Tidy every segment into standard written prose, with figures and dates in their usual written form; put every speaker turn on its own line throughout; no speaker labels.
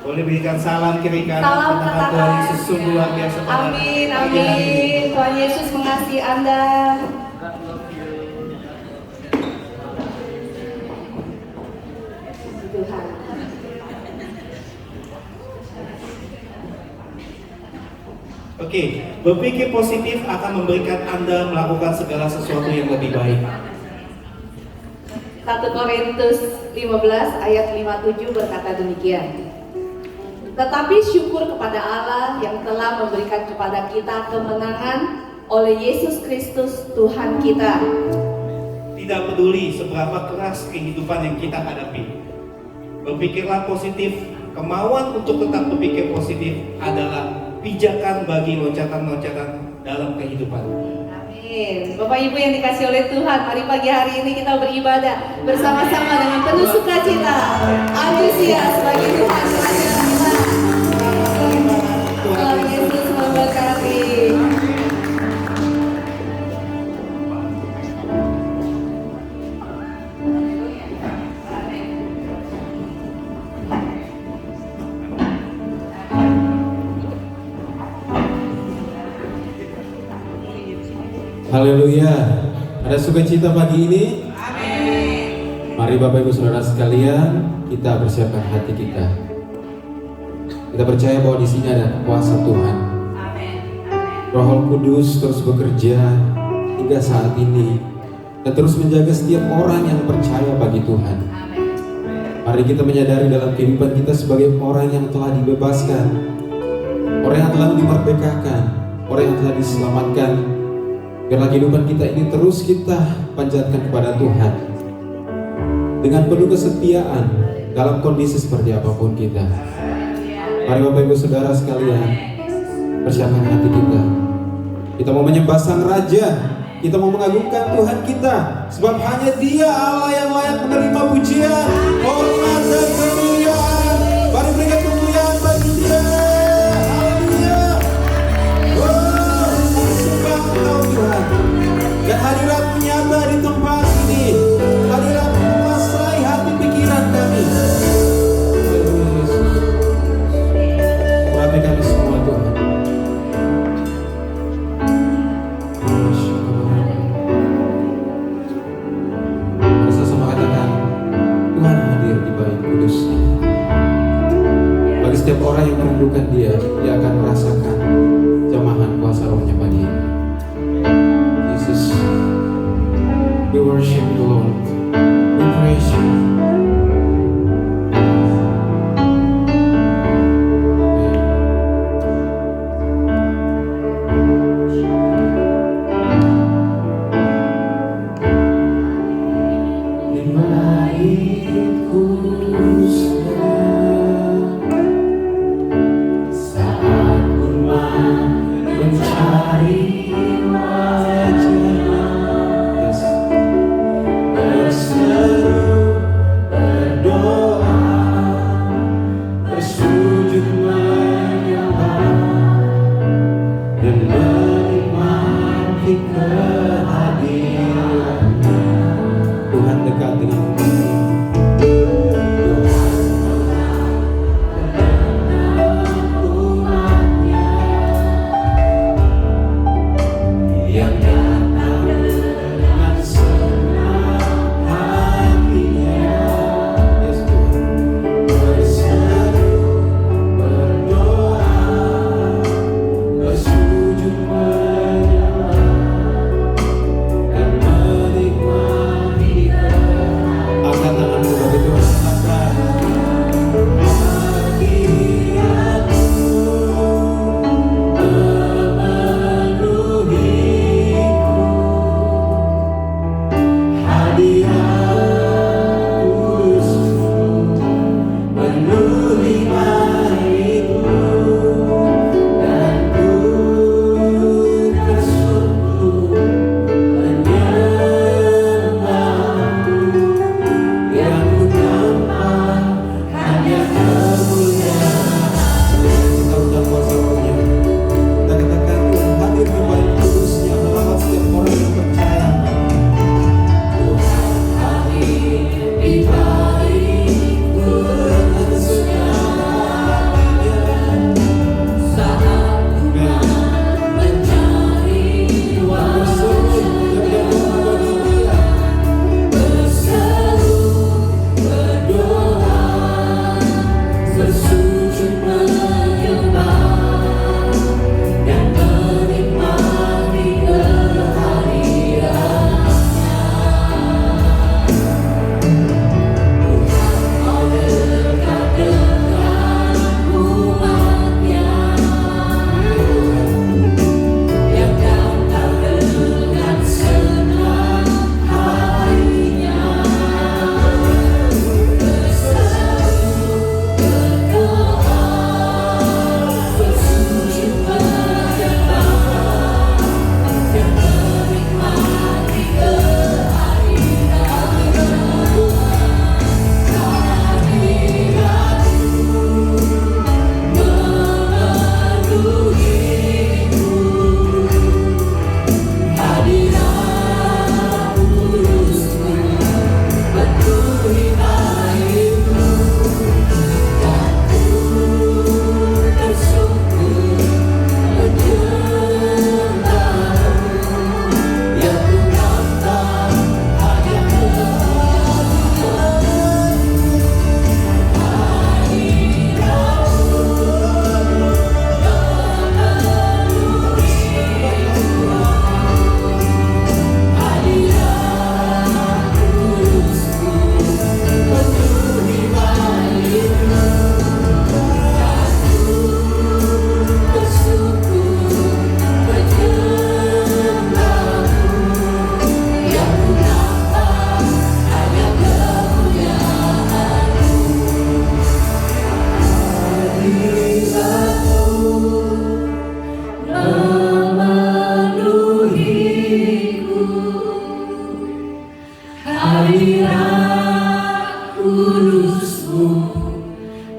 Boleh berikan salam kiri kanan.
Salam
Katakan Tuhan Yesus sungguh luar biasa.
Amin, amin. Tuhan Yesus mengasihi Anda. Tuhan.
Oke, berpikir positif akan memberikan Anda melakukan segala sesuatu yang lebih baik.
1 Korintus 15 ayat 57 berkata demikian. Tetapi syukur kepada Allah yang telah memberikan kepada kita kemenangan oleh Yesus Kristus Tuhan kita.
Tidak peduli seberapa keras kehidupan yang kita hadapi, berpikirlah positif. Kemauan untuk tetap berpikir positif adalah pijakan bagi loncatan-loncatan dalam kehidupan.
Amin. Bapak Ibu yang dikasih oleh Tuhan, mari pagi hari ini kita beribadah bersama-sama dengan penuh sukacita, antusias bagi Tuhan kehadiran kita. Tuhan Yesus memberkati.
Haleluya. Ada sukacita pagi ini?
Amin.
Mari Bapak Ibu Saudara sekalian, kita persiapkan hati kita. Kita percaya bahwa di sini ada kuasa Tuhan.
Amin.
Roh Kudus terus bekerja hingga saat ini dan terus menjaga setiap orang yang percaya bagi Tuhan.
Amin.
Mari kita menyadari dalam kehidupan kita sebagai orang yang telah dibebaskan, orang yang telah dimerdekakan, orang yang telah diselamatkan. Biarlah kehidupan kita ini terus kita panjatkan kepada Tuhan dengan penuh kesetiaan dalam kondisi seperti apapun kita. Mari Bapak Ibu Saudara sekalian, persiapkan hati kita. Kita mau menyembah Sang Raja, kita mau mengagungkan Tuhan kita, sebab hanya Dia Allah yang layak menerima pujian, hormat dan kemuliaan. Mari berikan kemuliaan bagi Dia. Haleluya. Oh, sembah Engkau Tuhan. Dan hadirat-Mu nyata di tempat ini. Hadirat-Mu menguasai hati pikiran kami. Urapi kami semua Tuhan. Bersama katakan, Tuhan hadir di bait kudus-Nya. Bagi setiap orang yang merindukan Dia, dia akan merasakan jamahan kuasa Roh-Nya pagi ini. Jesus, we worship you Lord, we praise you.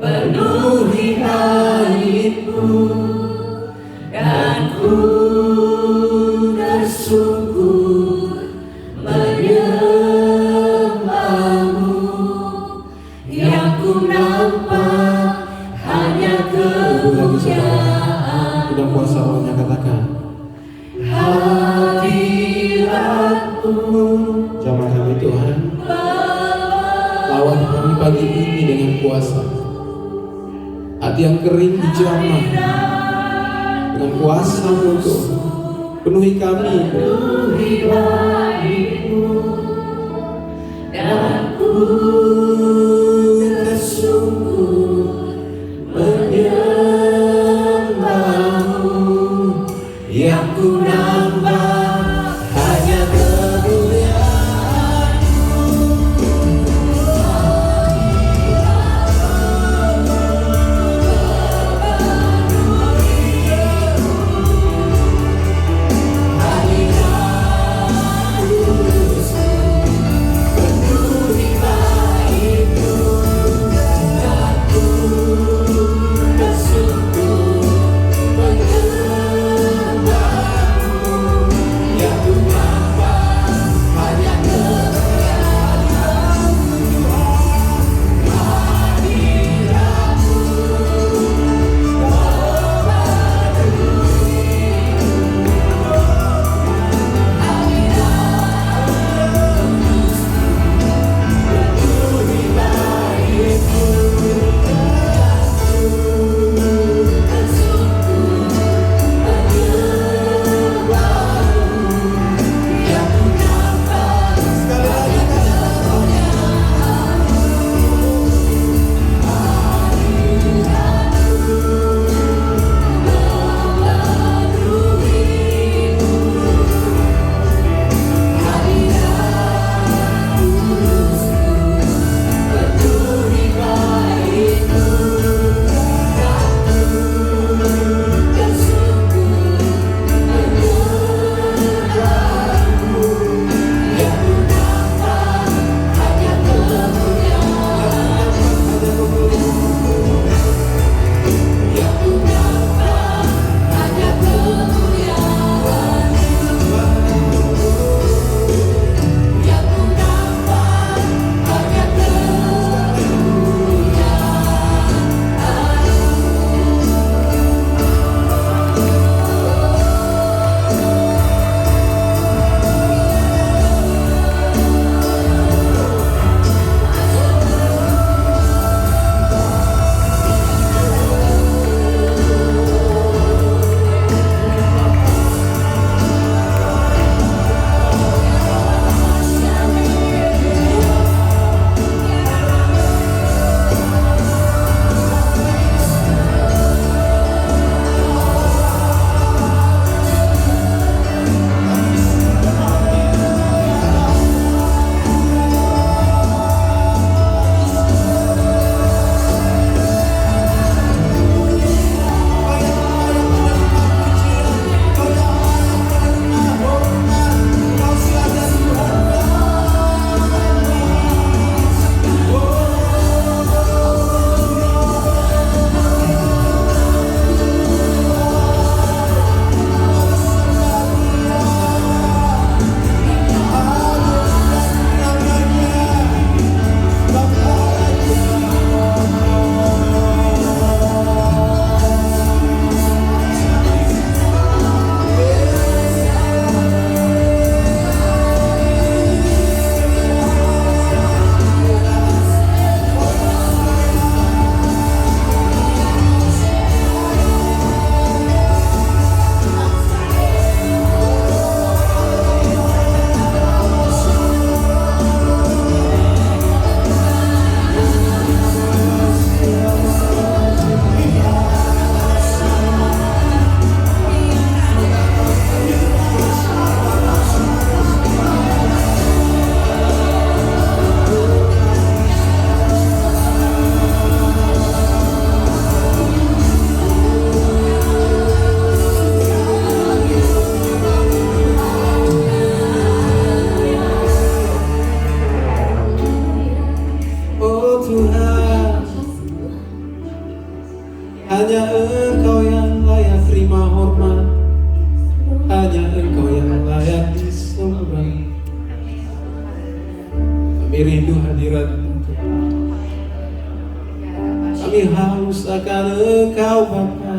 penuhi langitmu, dan ku tersungkur menyembahmu. Yang ku nampak hanya kemuliaan
Sudah puasa rohnya, katakan
hadiratmu.
jamah kami Tuhan, lawan kami pagi ini dengan puasa. Hati yang kering dijamah dengan kuasa-Mu Tuhan. Penuhi kami,
Penuhi langitmu, dan ku tersungkur menyembahmu. Yang ku nambah hanya kemuliaan-Mu. Hadirat-Mu, penuhi langitmu,
Hanya Engkau yang layak terima hormat, hanya Engkau yang layak disembah. Kami rindu hadirat-Mu, kami haus akan Engkau Bapa.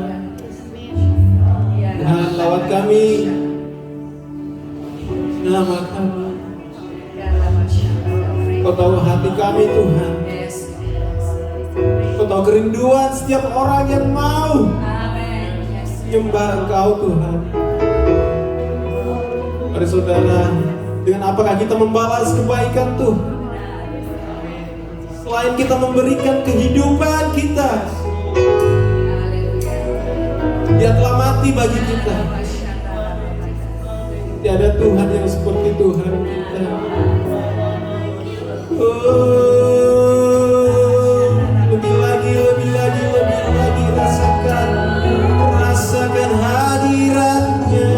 Tuhan, lawat kami, nama kami. Kau tahu hati kami Tuhan, Kau tahu kerinduan setiap orang yang mau menyembah Engkau Tuhan. Mari saudara, dengan apakah kita membalas kebaikan Tuhan? Selain kita memberikan kehidupan kita, Dia telah mati bagi kita. Tiada Tuhan yang seperti Tuhan kita. Lebih lagi rasakan hadiratnya,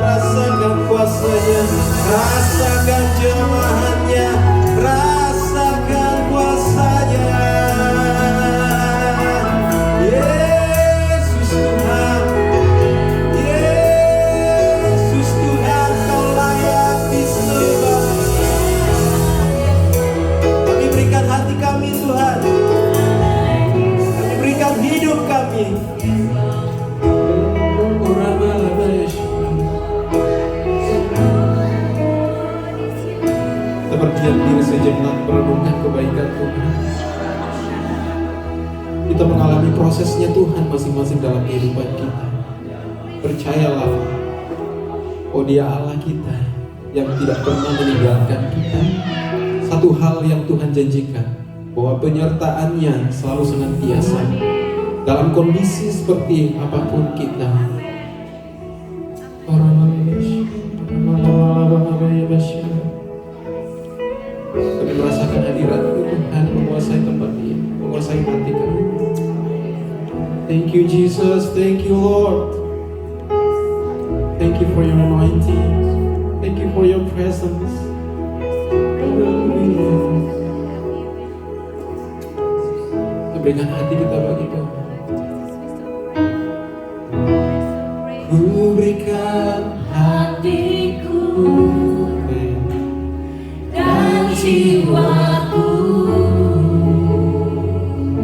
rasakan kuasanya, rasakan jemahannya, rasakan kuasanya. Yesus Tuhan, Yesus Tuhan, Kau layak disembah. Kami berikan hati kami Tuhan, kami berikan hidup kami. Kita berdiam diri sejenak merenungkan kebaikan Tuhan. Kita mengalami prosesnya Tuhan masing-masing dalam kehidupan kita. Percayalah, oh Dia Allah kita yang tidak pernah meninggalkan kita. Satu hal yang Tuhan janjikan, bahwa penyertaan-Nya selalu senantiasa dalam kondisi seperti apapun kita. Kami merasakan hadirat-Mu Tuhan menguasai tempat ini, menguasai hati kami. Thank you Jesus, thank you Lord. Thank you for your anointing. Thank you for your presence. Kita berikan hati kita bagi Tuhan. Ku berikan
hatiku dan jiwaku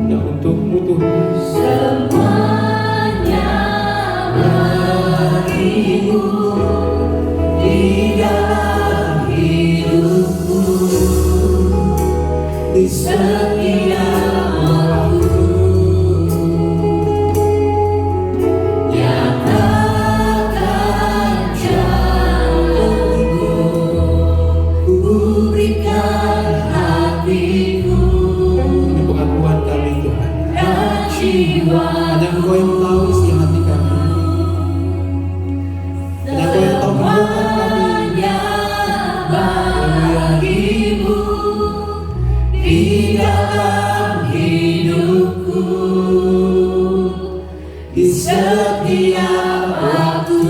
yang untuk-Mu Tuhan.
Semuanya bagimu di dalam hidupku, di setiap waktu. Nyatakan jalanku, ku berikan hatiku
Ini pengakuan kami Tuhan.
dan jiwa.
Hanya Engkau yang tahu isi hati kami. Hanya Engkau yang tahu kehidupan kami.
Semuanya bagimu di dalam hidupku, di setiap waktu.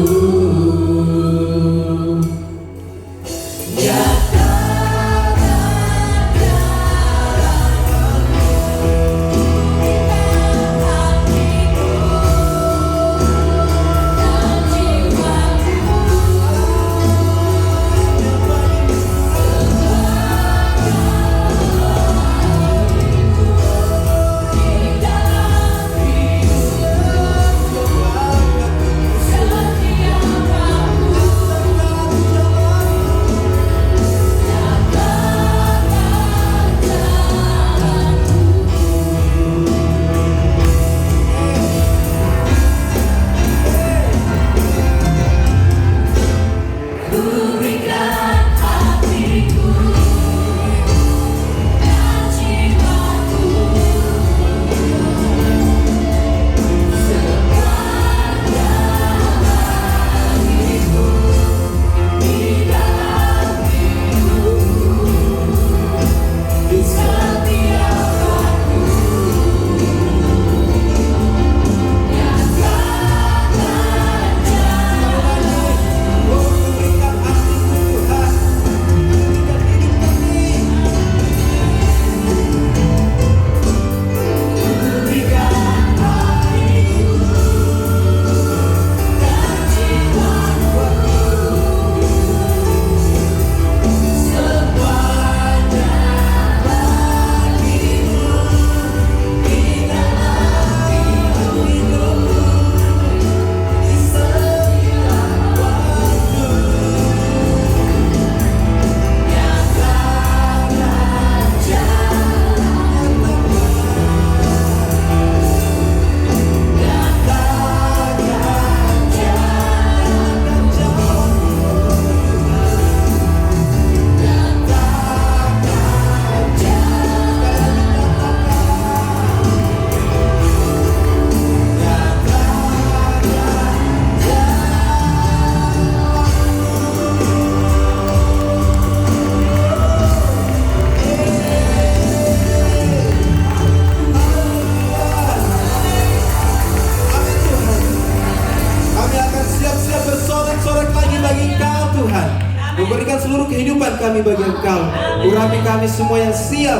kami bagi Engkau. Urapi kami semua yang siap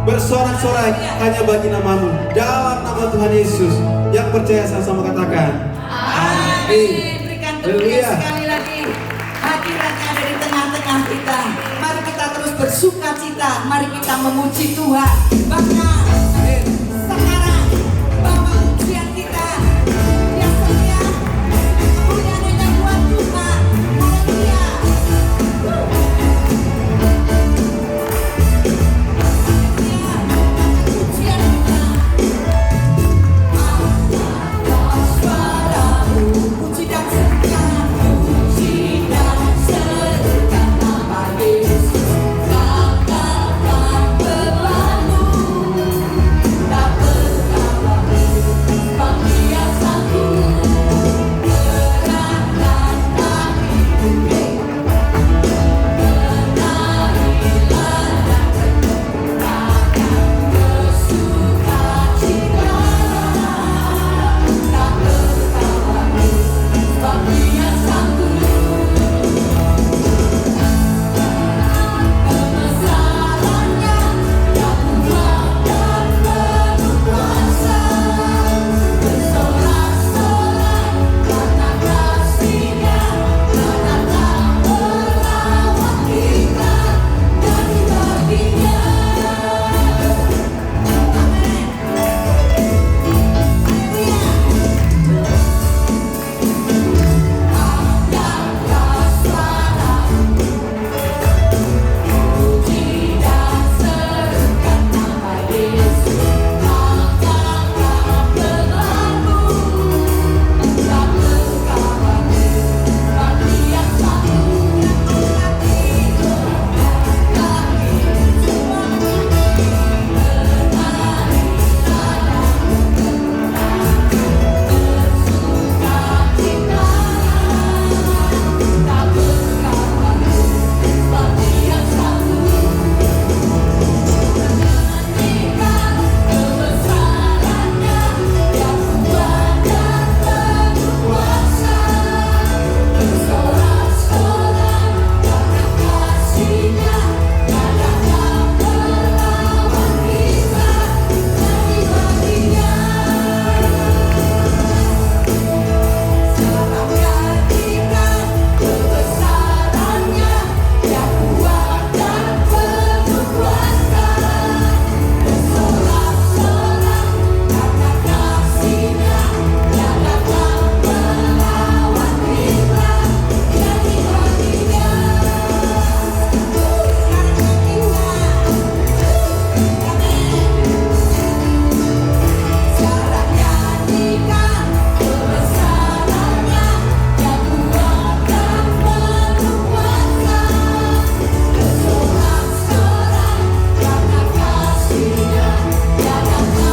bersorak-sorai hanya bagi namamu. Dalam nama Tuhan Yesus, yang percaya sama-sama katakan
Amin. Berikan tepuk
Haleluya.
sekali lagi. Hadiratnya ada di tengah-tengah kita. Mari kita terus bersuka cita. Mari kita memuji Tuhan. Bahkan sekarang Bapak ujian kita yang setia, kemuliaan yang buat Tuhan. Haleluya. Ujian kita. Puji dan serukan, puji dan serukan nama Yesus. Katakan bebanmu, tak berkata sebab Dia sanggup. Gerakkan tanganmu, menarilah dan penuhkan bersukacita. Tak berkata sebab Dia sanggup. Kebesarannya yang kuat dan penuh kuasa, bersorak-sorai karena kasih-Nya, karena tak melawan kita, nyanyi bagi-Nya. Amin. Angkatlah suaramu, puji dan serukan nama Yesus. Angkatlah bebanmu, tak berkhawatir, sebab Dia sanggup. Kaki semua bersukacita. Tak berkhawatir, sebab Dia sanggup. Menyanyikan kebesarannya yang kuat dan penuh kuasa, bersorak-sorai karena kasih-Nya, karena tak melawan kita, nyanyi bagi-Nya. Serahkan kebesarannya yang kuat dan penuh kuasa, bersorak-sorai karena kasih-Nya, karena tak melawan kita, nyanyi bagi-Nya. Sekarang nyanyikan kebesarannya yang kuat dan penuh kuasa, bersorak-sorai karena kasih-Nya, karena tak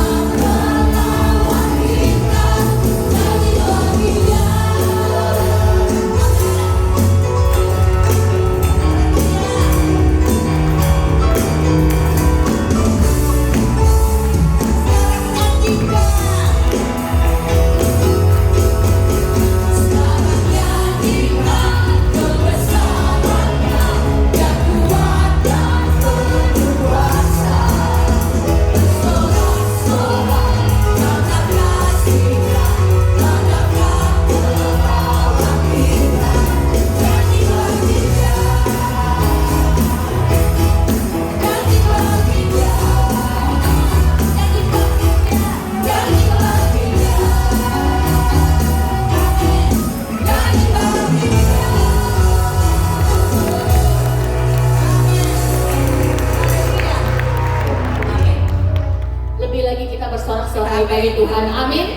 melawan kita, nyanyi bagi-Nya. Sekarang nyanyikan kebesarannya yang kuat dan penuh kuasa, bersorak-sorai karena kasih-Nya, karena tak melawan kita, nyanyi bagi-Nya. Nyanyi bagi-Nya. Nyanyi bagi-Nya. Nyanyi bagi-Nya. Nyanyi bagi-Nya.
Amin. Lebih lagi kita bersorak-sorai bagi Tuhan. Amin.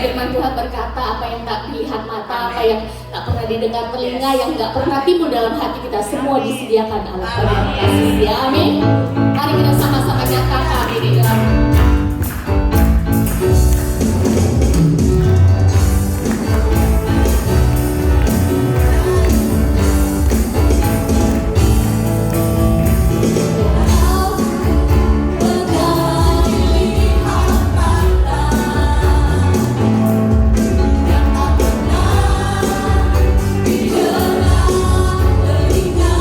Firman Tuhan berkata, apa yang tak dilihat mata, apa yang tak pernah didengar telinga, yang tak pernah timbul dalam hati kita, semua disediakan Allah bagi yang kasih setia. Amin. Mari kita sama-sama nyatakan ini dalam
Yang tak pernah didengar telinga.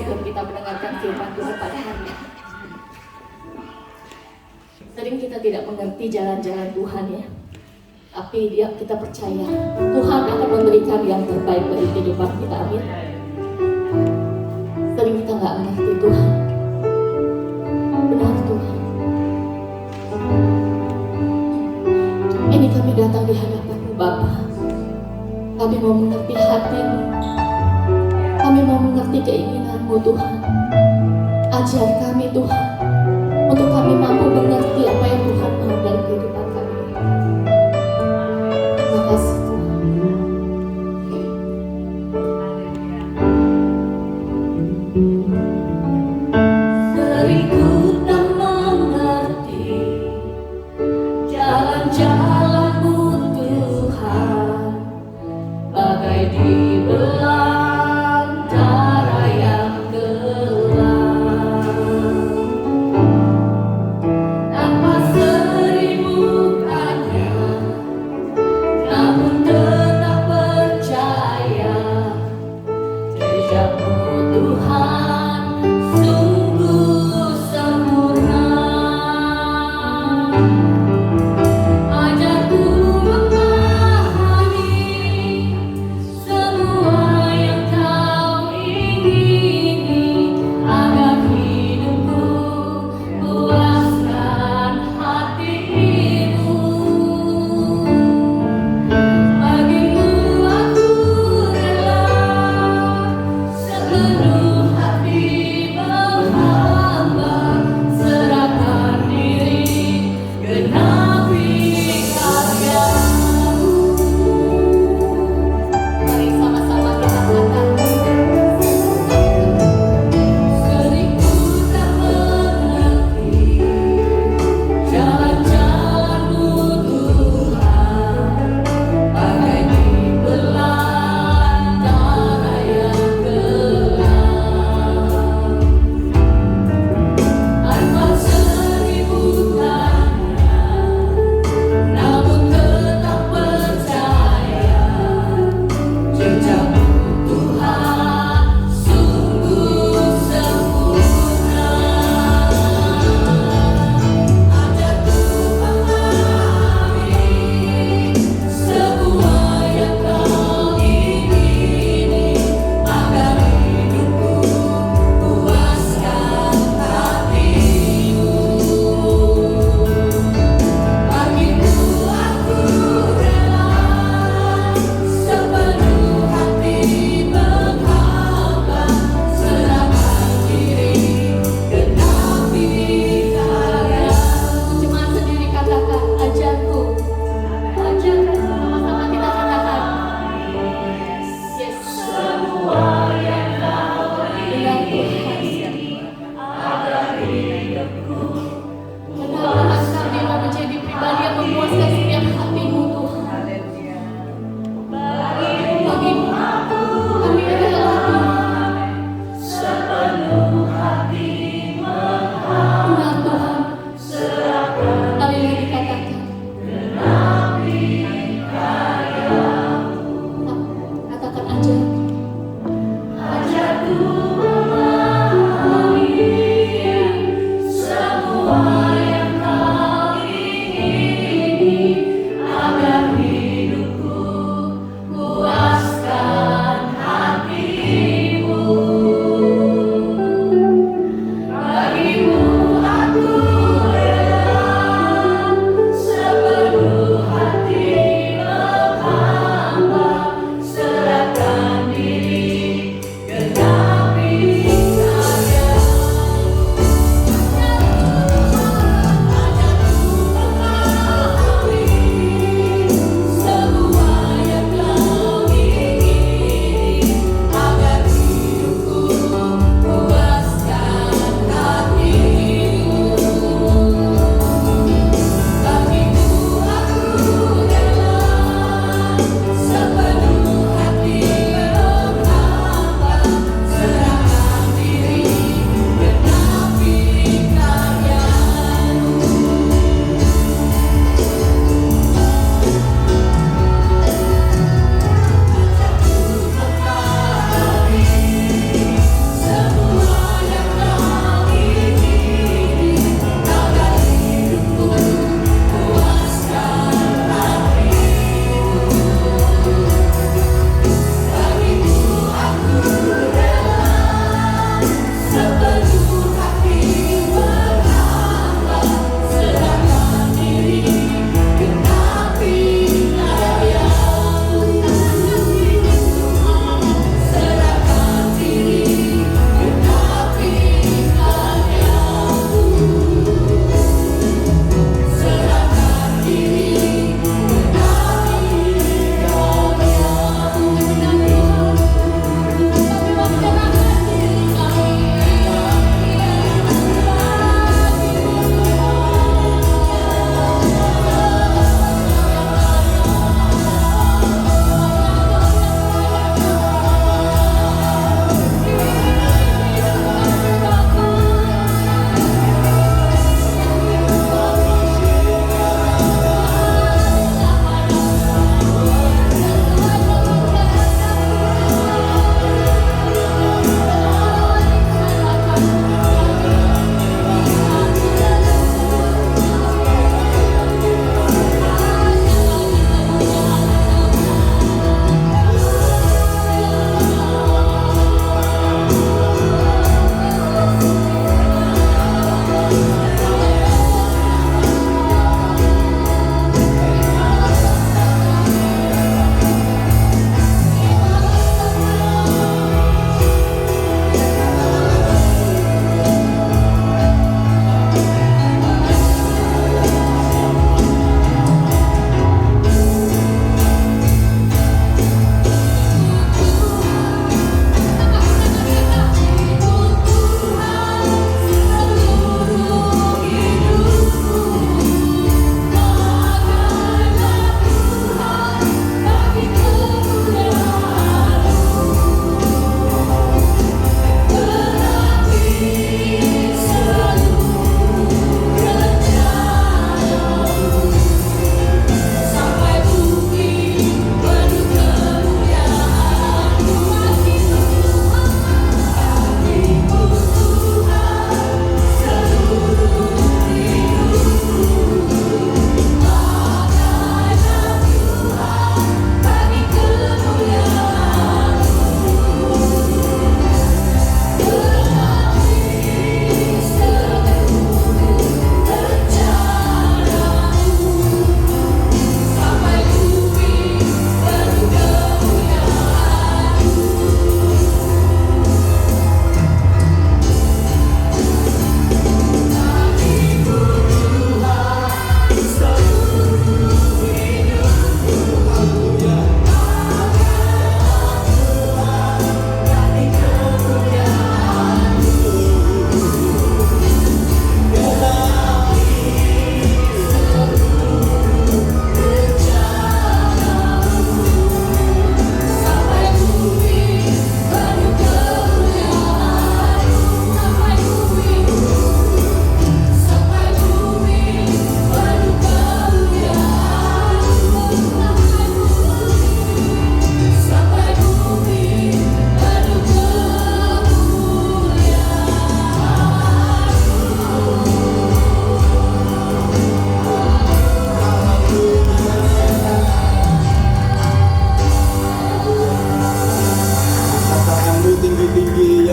sebelum kita mendengarkan firman Tuhan pada hari ini. Sering kita tidak mengerti jalan-jalan Tuhan ya, tapi kita percaya Tuhan akan memberikan yang terbaik bagi kehidupan kita. Amin. Sering kita nggak mengerti Tuhan. Benar Tuhan. Ini kami datang di hadapan-Mu Bapa. Kami mau mengerti hati-Mu. Kami mau mengerti keinginan-Mu Tuhan. Ajar kami Tuhan, untuk kami mampu mengerti apa yang Tuhan mau dalam kehidupan kami. Terima kasih Tuhan. Sering ku tak mengerti jalan-jalan-Mu Tuhan, bagai di belantara yang gelap.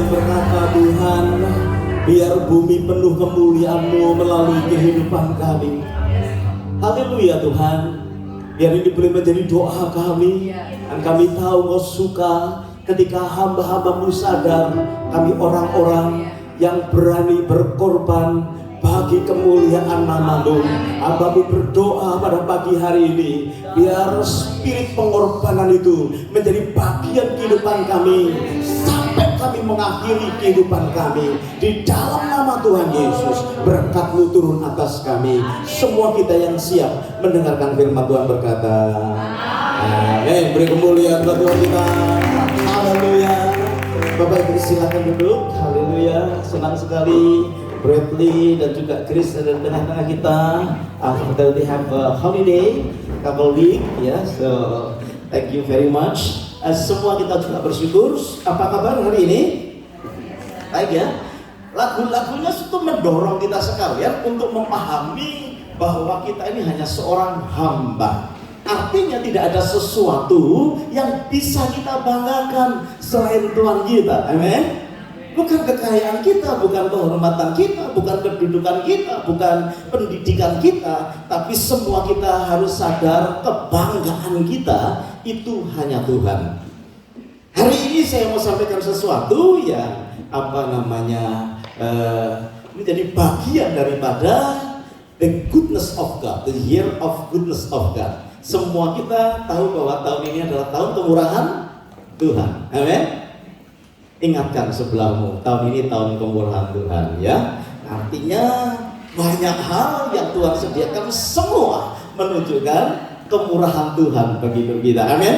yang berkata, Tuhan, biar bumi penuh kemuliaan-Mu melalui kehidupan kami. Haleluya Tuhan. Biar ini boleh menjadi doa kami. Dan kami tahu Engkau suka ketika hamba-hamba-Mu sadar kami orang-orang yang berani berkorban bagi kemuliaan nama-Mu. Hamba-Mu berdoa pada pagi hari ini, biar spirit pengorbanan itu menjadi bagian kehidupan kami sampai kami mengakhiri kehidupan kami. Di dalam nama Tuhan Yesus, berkat-Mu turun atas kami. Semua kita yang siap mendengarkan firman Tuhan berkata, amin. Beri kemuliaan buat Tuhan kita. Haleluya. Bapak Ibu silakan duduk. Haleluya. Senang sekali Bradley dan juga Chris ada di tengah-tengah kita. After they have a holiday, couple week, ya. So thank you very much. Semua kita juga bersyukur. Apa kabar hari ini? Baik ya. Lagu-lagunya itu mendorong kita sekalian untuk memahami bahwa kita ini hanya seorang hamba. Artinya tidak ada sesuatu yang bisa kita banggakan selain Tuhan kita. Amin. Bukan kekayaan kita, bukan kehormatan kita, bukan kedudukan kita, bukan pendidikan kita, tapi semua kita harus sadar kebanggaan kita itu hanya Tuhan. Hari ini saya mau sampaikan sesuatu yang menjadi bagian daripada the goodness of God, the year of goodness of God. Semua kita tahu bahwa tahun ini adalah tahun kemurahan Tuhan. Amin. Ingatkan sebelahmu, tahun ini tahun kemurahan Tuhan, ya. Artinya banyak hal yang Tuhan sediakan, semua menunjukkan kemurahan Tuhan bagi hidup kita. Amin.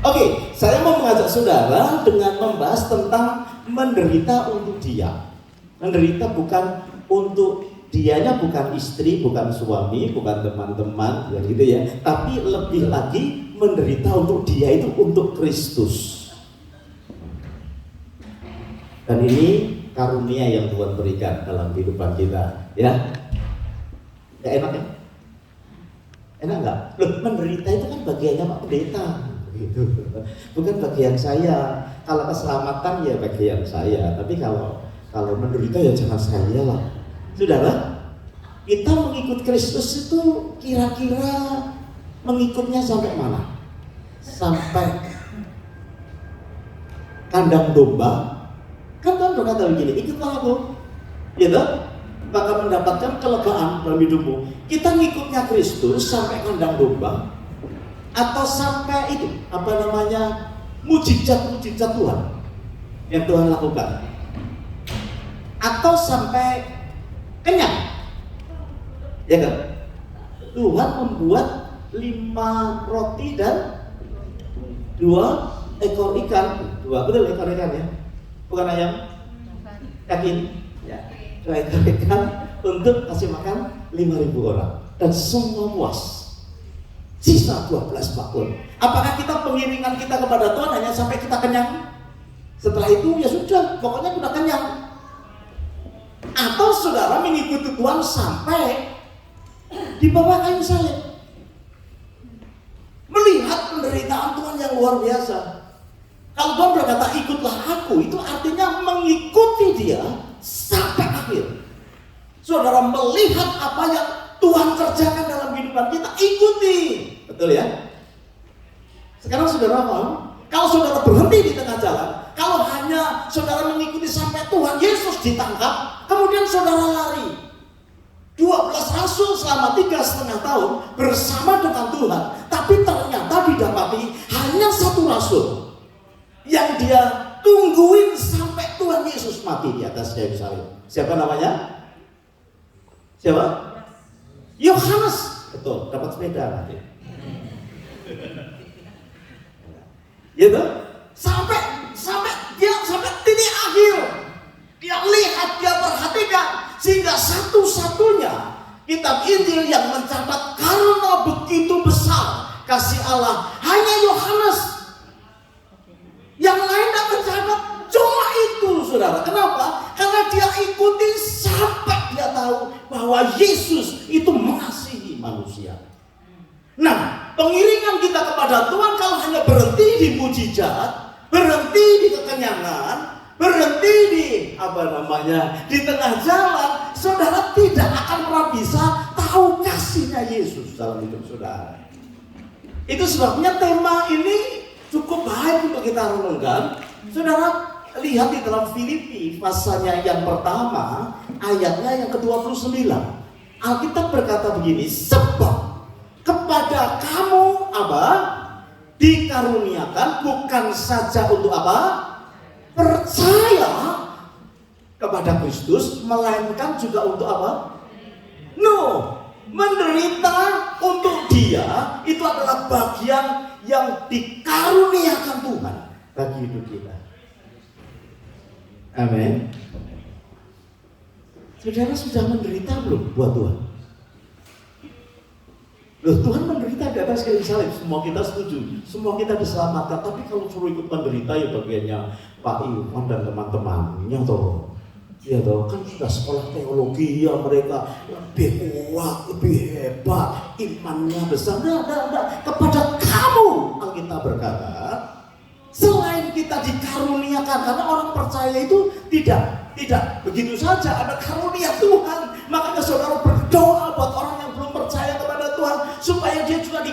Oke, saya mau mengajak saudara dengan membahas tentang menderita untuk Dia. Menderita bukan untuk dianya, bukan istri, bukan suami, bukan teman-teman, ya gitu ya. Tapi lebih lagi menderita untuk Dia itu untuk Kristus. Dan ini karunia yang Tuhan berikan dalam kehidupan kita, ya. Ya enak ya? Enak nggak? Loh, menderita itu kan bagiannya Pak Pendeta, gitu. Bukan bagian saya. Kalau keselamatan ya bagian saya. Tapi kalau menderita ya jangan saya lah. Saudara, kita mengikut Kristus itu kira-kira mengikutnya sampai mana? Sampai kandang domba. Kan Tuhan berkata begini, ikutlah aku, gitu, maka mendapatkan kelegaan dalam hidupmu. Kita ngikutnya Kristus sampai kandang domba, atau sampai itu mujizat-mujizat Tuhan yang Tuhan lakukan, atau sampai kenyang, ya kan? Tuhan membuat 5 roti dan 2 ekor ikan, 2 betul ekor ikan ya. Bukan ayam, yakin? Ya. 2 ekor ikan untuk kasih makan 5.000 orang dan semua puas. Sisa 12 bakul. Apakah kita pengiringan kita kepada Tuhan hanya sampai kita kenyang? Setelah itu ya sudah, pokoknya udah kenyang. Atau saudara mengikuti Tuhan sampai di bawah kayu salib, melihat penderitaan Tuhan yang luar biasa. Kalau Tuhan berkata ikutlah aku, itu artinya mengikuti Dia sampai akhir. Saudara melihat apa yang Tuhan kerjakan dalam kehidupan kita, ikuti. Betul ya? Sekarang saudara paham? Kalau saudara berhenti di tengah jalan, kalau hanya saudara mengikuti sampai Tuhan Yesus ditangkap, kemudian saudara lari. 12 rasul selama 3,5 tahun bersama dengan Tuhan, tapi ternyata didapati hanya 1 rasul yang dia tungguin sampai Tuhan Yesus mati di atas kayu salib. Siapa namanya? Siapa? Yohanes. Betul, dapat sepeda nanti. Gitu? Sampai titik akhir. Dia lihat, dia perhatikan, sehingga satu-satunya kitab Injil yang mencatat karena begitu besar kasih Allah hanya Yohanes. Yang lain tak mencatat, cuma itu saudara. Kenapa? Karena dia ikuti sampai dia tahu bahwa Yesus itu mengasihi manusia. Nah, pengiringan kita kepada Tuhan kalau hanya berhenti di mujizat, berhenti di kekenyangan, berhenti berhenti di tengah jalan, saudara tidak akan pernah bisa tahu kasihnya Yesus dalam hidup saudara. Itu sebabnya tema ini cukup baik untuk kita renungkan. Saudara lihat di dalam Filipi pasalnya yang pertama, ayatnya yang ke-29. Alkitab berkata begini, sebab kepada kamu apa? Dikaruniakan bukan saja untuk apa? Percaya kepada Kristus, melainkan juga untuk apa? Menderita untuk Dia itu adalah bagian yang dikaruniakan Tuhan bagi hidup kita. Amin. Saudara sudah menderita belum buat Tuhan? Loh, Tuhan menderita di atas kayu salib, semua kita setuju, semua kita diselamatkan. Tapi kalau suruh ikut menderita ya bagiannya Pak Iwan dan teman-temannya toh. Ya toh, kan sudah sekolah teologi ya, mereka lebih kuat, lebih hebat, imannya besar. Enggak. Kepada kamu, Alkitab berkata, selain kita dikaruniakan, karena orang percaya itu tidak begitu saja, ada karunia Tuhan. Makanya saudara berdoa buat orang yang belum percaya kepada Tuhan, supaya dia juga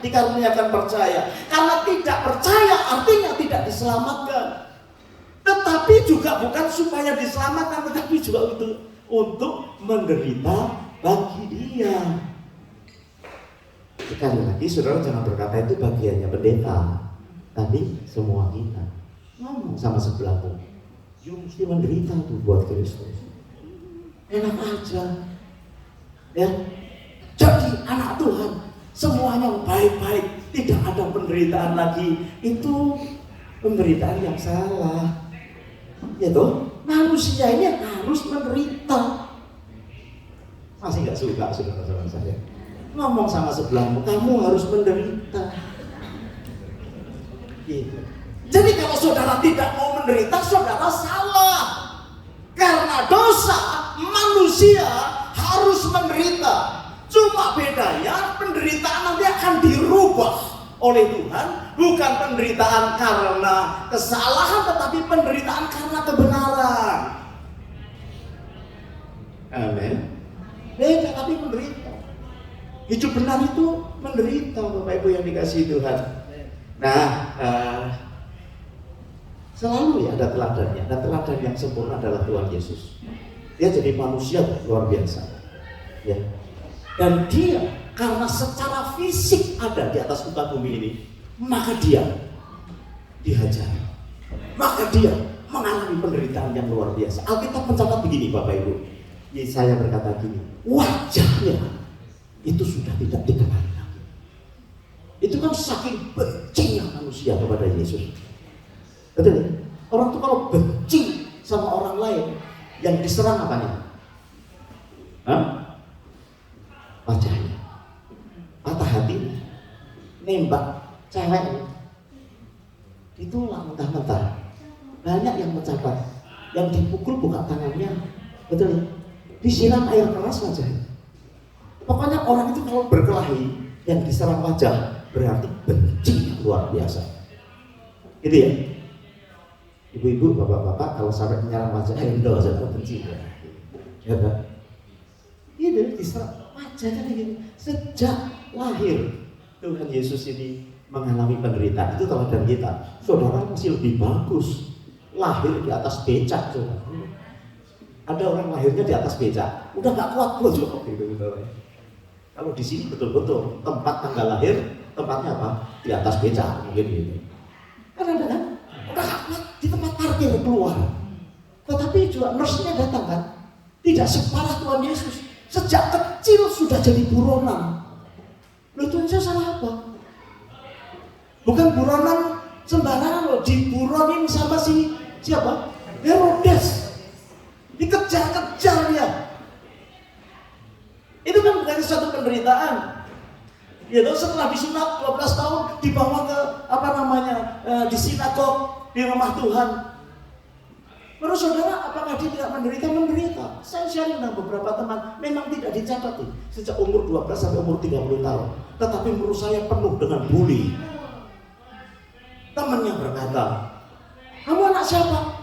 dikaruniakan percaya. Karena tidak percaya artinya tidak diselamatkan. Tetapi juga bukan supaya diselamatkan, tetapi juga untuk menderita bagi Dia. Sekali lagi saudara jangan berkata itu bagiannya pendeta. Tadi semua kita ngomong sama sebelahmu, you mesti menderita tuh buat Kristus. Enak aja, ya. Jadi anak Tuhan semuanya baik-baik, tidak ada penderitaan lagi. Itu penderitaan yang salah. Ya toh, manusia ini harus menderita. Masih nggak suka saudara-saudara saya? Ngomong sama sebelahmu, kamu harus menderita. Gitu. Jadi kalau saudara tidak mau menderita, saudara salah. Karena dosa manusia harus menderita. Cuma bedanya penderitaan nanti akan dirubah oleh Tuhan, bukan penderitaan karena kesalahan, tetapi penderitaan karena kebenaran. Amin. Beda tapi menderita. Hidup benar itu menderita, Bapak Ibu yang dikasihi Tuhan. Nah, selalu ya ada teladannya, dan teladan yang sempurna adalah Tuhan Yesus. Dia jadi manusia luar biasa, ya. Dan dia karena secara fisik ada di atas muka bumi ini, maka dia dihajar, maka dia mengalami penderitaan yang luar biasa. Alkitab mencatat begini, Bapak Ibu. Yesaya berkata gini, wajahnya itu sudah tidak dikenal lagi. Itu kan saking bencinya manusia kepada Yesus. Betul ya? Orang tuh kalau benci sama orang lain, yang diserang apanya? Wajahnya. Patah hati, nembak cewek, ditolak mentah-mentah. Banyak yang mencatat, yang dipukul buka tangannya, betul ya? Disiram air keras wajahnya. Pokoknya orang itu kalau berkelahi, yang diserang wajah berarti benci yang luar biasa. Gitu ya? Ibu-ibu, bapak-bapak, kalau sampai menyerang wajah, endo saja benci ya. Ya kan? Gitu, diserang wajahnya gitu. Sejak lahir Tuhan Yesus ini mengalami penderitaan. Itu teladan kita. Saudara masih lebih bagus lahir di atas becak, saudara. Ada orang lahirnya di atas becak, udah gak kuat juga gitu. Kalau di sini betul-betul tempat tanggal lahir, tempatnya apa? Di atas becak mungkin gitu. Kan ada kan? Udah gak kuat di tempat parkir keluar. Tetapi juga nurse-nya datang kan? Tidak separah Tuhan Yesus. Sejak kecil sudah jadi buronan. Loh, Tuhan Yesus salah apa? Bukan buronan sembarangan loh, diburonin sama siapa? Herodes. Dikejar-kejar dia. Itu kan bukan suatu penderitaan. Ya loh, setelah disunat 12 tahun dibawa ke di sinagog, di rumah Tuhan. Menurut saudara, apakah dia tidak menderita? Menderita. Saya sharing dengan beberapa teman, memang tidak dicatat tuh, sejak umur 12 sampai umur 30 tahun. Tetapi menurut saya penuh dengan bully. Temannya berkata, kamu anak siapa?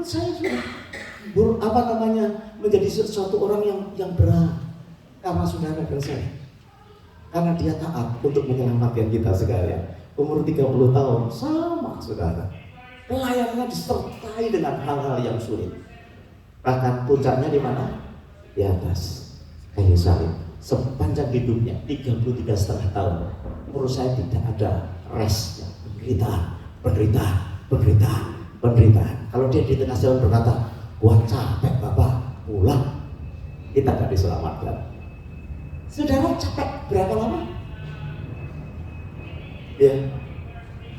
menurut saya sudah menjadi sesuatu orang yang berat karena saudara dan saya. Karena dia taat untuk menyelamatkan kita sekalian. Umur 30 tahun sama saudara. Pelayanannya disertai dengan hal-hal yang sulit. Bahkan puncaknya di mana? Di atas kayu salib. Sepanjang hidupnya 33,5 tahun. Menurut saya tidak ada rest. Penderitaan. Kalau dia di tengah jalan berkata, "Gua capek Bapak, pulang." Kita akan diselamatkan. Saudara capek berapa lama? Ya.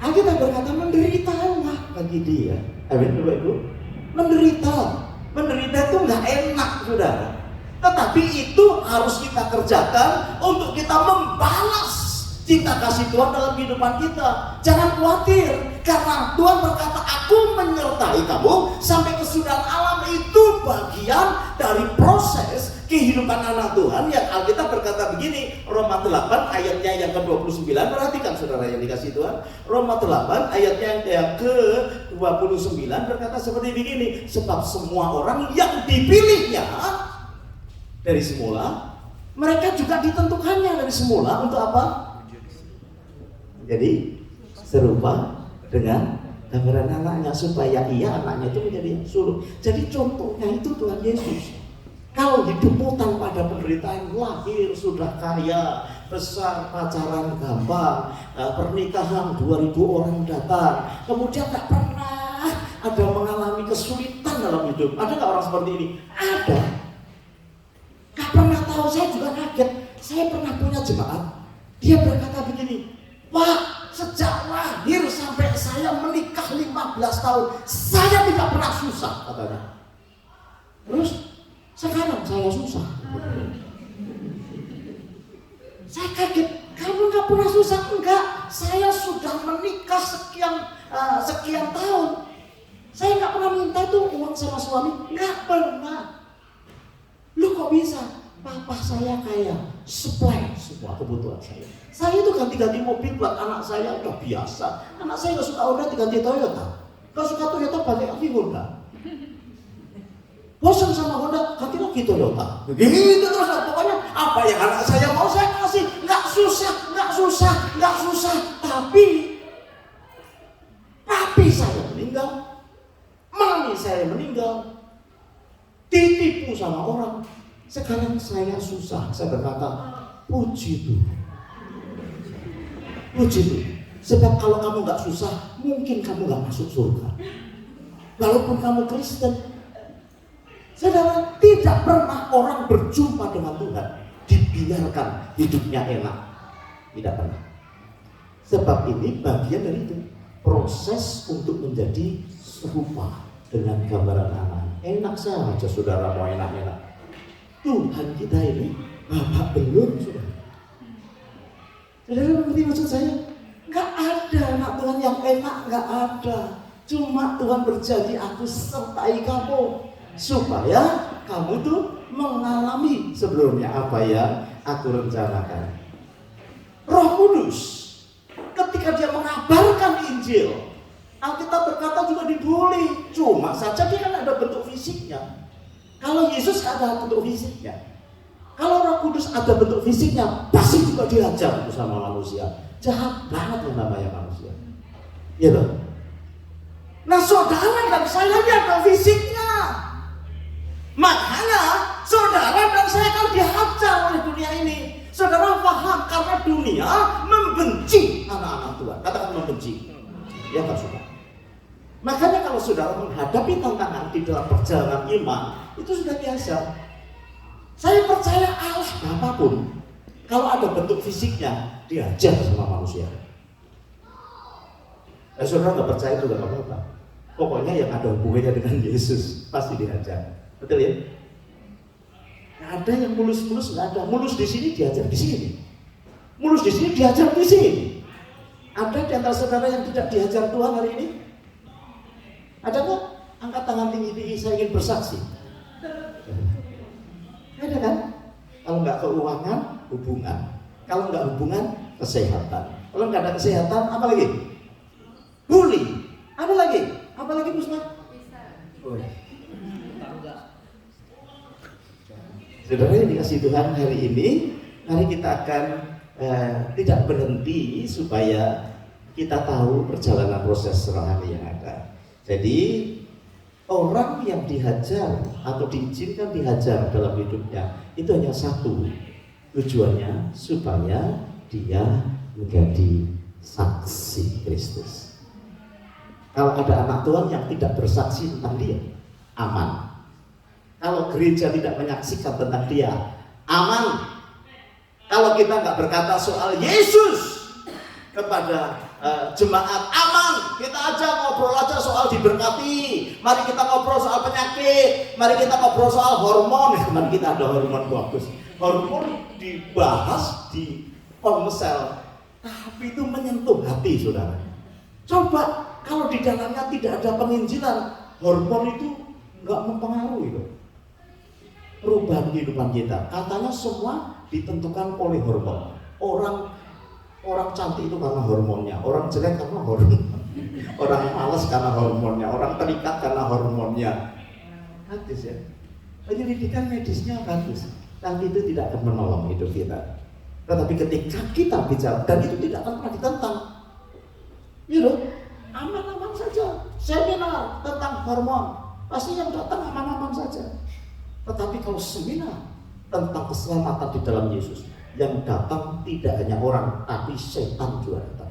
Alkitab berkata menderitalah bagi dia. Amin, Bapak Ibu. Menderita itu nggak enak, saudara. Tetapi itu harus kita kerjakan untuk kita membalas cinta kasih Tuhan dalam kehidupan kita. Jangan khawatir, karena Tuhan berkata, "Aku menyertai kamu sampai kesudahan alam." Itu bagian dari proses kehidupan anak Tuhan yang Alkitab berkata begini, Roma 8 ayatnya yang ke-29, perhatikan saudara yang dikasih Tuhan. Roma 8 ayatnya yang ke-29 berkata seperti begini, sebab semua orang yang dipilihnya dari semula, mereka juga ditentukannya dari semula untuk apa? Jadi serupa dengan gambaran anaknya, supaya anaknya itu menjadi sulung. Jadi contohnya itu Tuhan Yesus. Kalau hidupmu tanpa ada penderitaan, lahir sudah kaya, besar, pacaran gampang, pernikahan 2000 orang datang, kemudian tak pernah ada mengalami kesulitan dalam hidup. Ada nggak orang seperti ini? Ada. Gak pernah tahu, saya juga kaget. Saya pernah punya jemaat, dia berkata begini, "Pak, sejak lahir sampai saya menikah 15 tahun, saya tidak pernah susah," katanya. Terus sekarang saya susah. Saya kaget, "Kamu nggak pernah susah?" "Enggak, saya sudah menikah sekian tahun. Saya nggak pernah minta itu uang sama suami, nggak pernah." "Lu kok bisa?" "Papa saya kaya, supply semua kebutuhan saya. Saya itu ganti-ganti mobil buat anak saya udah biasa. Anak saya nggak suka Honda, diganti Toyota. Nggak suka Toyota, balik lagi Honda. Bosan sama Honda, ganti lagi Toyota." Begitu terus, pokoknya apa yang anak saya mau saya kasih. Nggak susah. Tapi papi saya meninggal, mami saya meninggal, ditipu sama orang. Sekarang saya susah. Saya berkata, puji Tuhan. Sebab kalau kamu nggak susah, mungkin kamu nggak masuk surga. Walaupun kamu Kristen, saudara, tidak pernah orang berjumpa dengan Tuhan dibiarkan hidupnya enak. Tidak pernah. Sebab ini bagian dari itu, proses untuk menjadi serupa dengan gambaran anak. Enak saja saudara mau enak-enak. Tuhan kita ini Bapak belum, saudara. Saudara mengerti maksud saya? Gak ada anak Tuhan yang enak, gak ada. Cuma Tuhan berjanji, "Aku sertai kamu supaya kamu tuh mengalami sebelumnya apa yang aku rencanakan." Roh Kudus ketika dia mengabarkan Injil, Alkitab berkata juga dibully. Cuma saja dia kan ada bentuk fisiknya. Kalau Yesus ada bentuk fisiknya, kalau Roh Kudus ada bentuk fisiknya, pasti juga diajar bersama manusia. Jahat banget yang namanya manusia. Iya toh? Nah, saudara dan saya ini ada fisiknya. Makanya saudara dan saya kan dihajar oleh dunia ini. Saudara paham, karena dunia membenci anak-anak Tuhan. Katakan membenci. Ya tak suka. Makanya kalau saudara menghadapi tantangan di dalam perjalanan iman, itu sudah biasa. Saya percaya Allah apapun, kalau ada bentuk fisiknya, diajar sama manusia. Saudara nggak percaya juga nggak apa-apa. Pokoknya yang ada hubungannya dengan Yesus pasti diajar. Betul ya? Nggak ada yang mulus-mulus, nggak ada. Mulus di sini diajar di sini. Mulus di sini diajar di sini. Ada di antara saudara yang tidak diajar Tuhan hari ini? Ada nggak? Angkat tangan tinggi-tinggi, saya ingin bersaksi. Ada kan? Kalau nggak keuangan, hubungan. Kalau nggak hubungan, kesehatan. Kalau nggak ada kesehatan, apa lagi? Bully. Ada lagi? Apa lagi, Pusma? Saudara yang dikasih Tuhan, hari ini mari kita akan tidak berhenti supaya kita tahu perjalanan proses rohani yang ada. Jadi orang yang dihajar atau diizinkan dihajar dalam hidupnya itu hanya satu, tujuannya supaya dia menjadi saksi Kristus. Kalau ada anak Tuhan yang tidak bersaksi tentang dia, aman. Kalau gereja tidak menyaksikan tentang dia, aman. Kalau kita nggak berkata soal Yesus kepada jemaat, aman. Kita aja ngobrol aja soal diberkati. Mari kita ngobrol soal penyakit. Mari kita ngobrol soal hormon. Teman kita ada hormon bagus. Hormon dibahas di ponsel, tapi itu menyentuh hati, saudara. Coba kalau di dalamnya tidak ada penginjilan, hormon itu nggak mempengaruhi loh perubahan kehidupan kita. Katanya semua ditentukan oleh hormon. Orang cantik itu karena hormonnya, orang jelek karena hormon, orang malas karena hormonnya, orang terikat karena hormonnya. Bagus ya. Penyelidikan medisnya bagus, tapi itu tidak akan menolong hidup kita. Tetapi ketika kita bicara, dan itu tidak akan pernah ditentang, aman-aman saja. Seminar tentang hormon, pasti yang datang aman-aman saja. Tetapi kalau seminar tentang keselamatan di dalam Yesus, yang datang tidak hanya orang, tapi setan juga datang.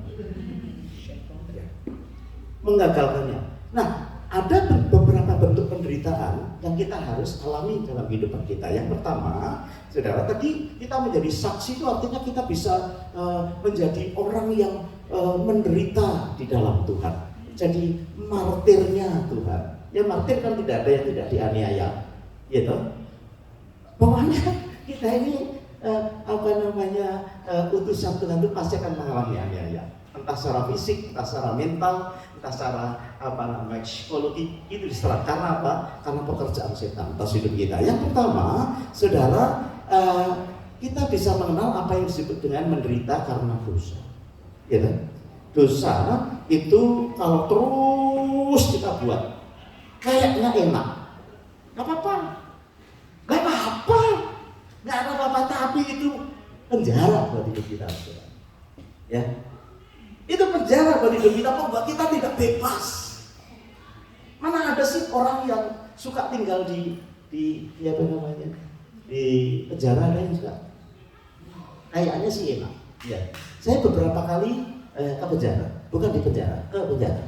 Menggagalkannya. Nah, ada beberapa bentuk penderitaan yang kita harus alami dalam kehidupan kita. Yang pertama, saudara, tadi kita menjadi saksi itu artinya kita bisa menjadi orang yang menderita di dalam Tuhan. Jadi martirnya Tuhan. Ya, martir kan tidak ada yang tidak dianiaya, gitu. Pokoknya kita ini utusan Tuhan itu pasti akan mengalami aniaya, entah secara fisik, entah secara mental, entah secara psikologi. Itu diserang karena apa? Karena pekerjaan setan atas hidup kita. Yang pertama, saudara, kita bisa mengenal apa yang disebut dengan menderita karena dosa. Gitu. Dosa itu kalau terus kita buat, kayaknya enak, nggak apa-apa, nggak ada apa-apa, tapi itu penjara buat hidup kita, ya. Itu penjara buat hidup kita, membuat kita tidak bebas. Mana ada sih orang yang suka tinggal di penjara, ada yang suka? Kayaknya sih enak. Ya. Saya beberapa kali ke penjara, bukan di penjara, ke penjara.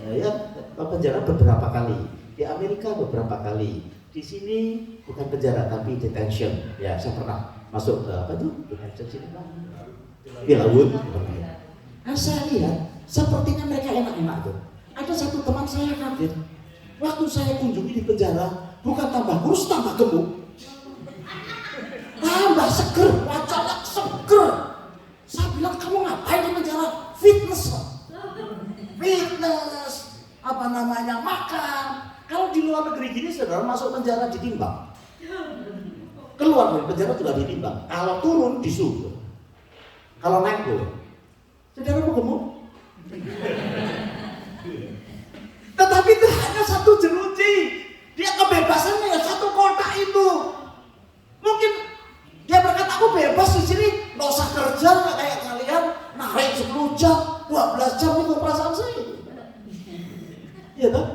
Ya, ke penjara beberapa kali. Di Amerika beberapa kali. Di sini bukan penjara tapi detention. Ya, saya pernah masuk ke detention sini kan. Di laut. Nah, saya lihat sepertinya mereka enak-enak tuh. Ada satu teman saya kaget. Waktu saya kunjungi di penjara, bukan tambah kurus, tambah gemuk. Tambah seger, wajahnya seger. Saya bilang, kamu ngapain di penjara? Fitness. Makan. Kalau di luar negeri gini, saudara masuk penjara ditimbang. Keluar dari penjara juga ditimbang. Kalau turun disuruh. Kalau naik boleh. Saudara mau gemuk? Tetapi itu hanya satu jeruji. Dia kebebasannya ya satu kotak itu. Mungkin dia berkata, aku bebas di sini, nggak usah kerja, nggak kayak kalian narik 10 jam, 12 jam itu perasaan saya. Iya toh?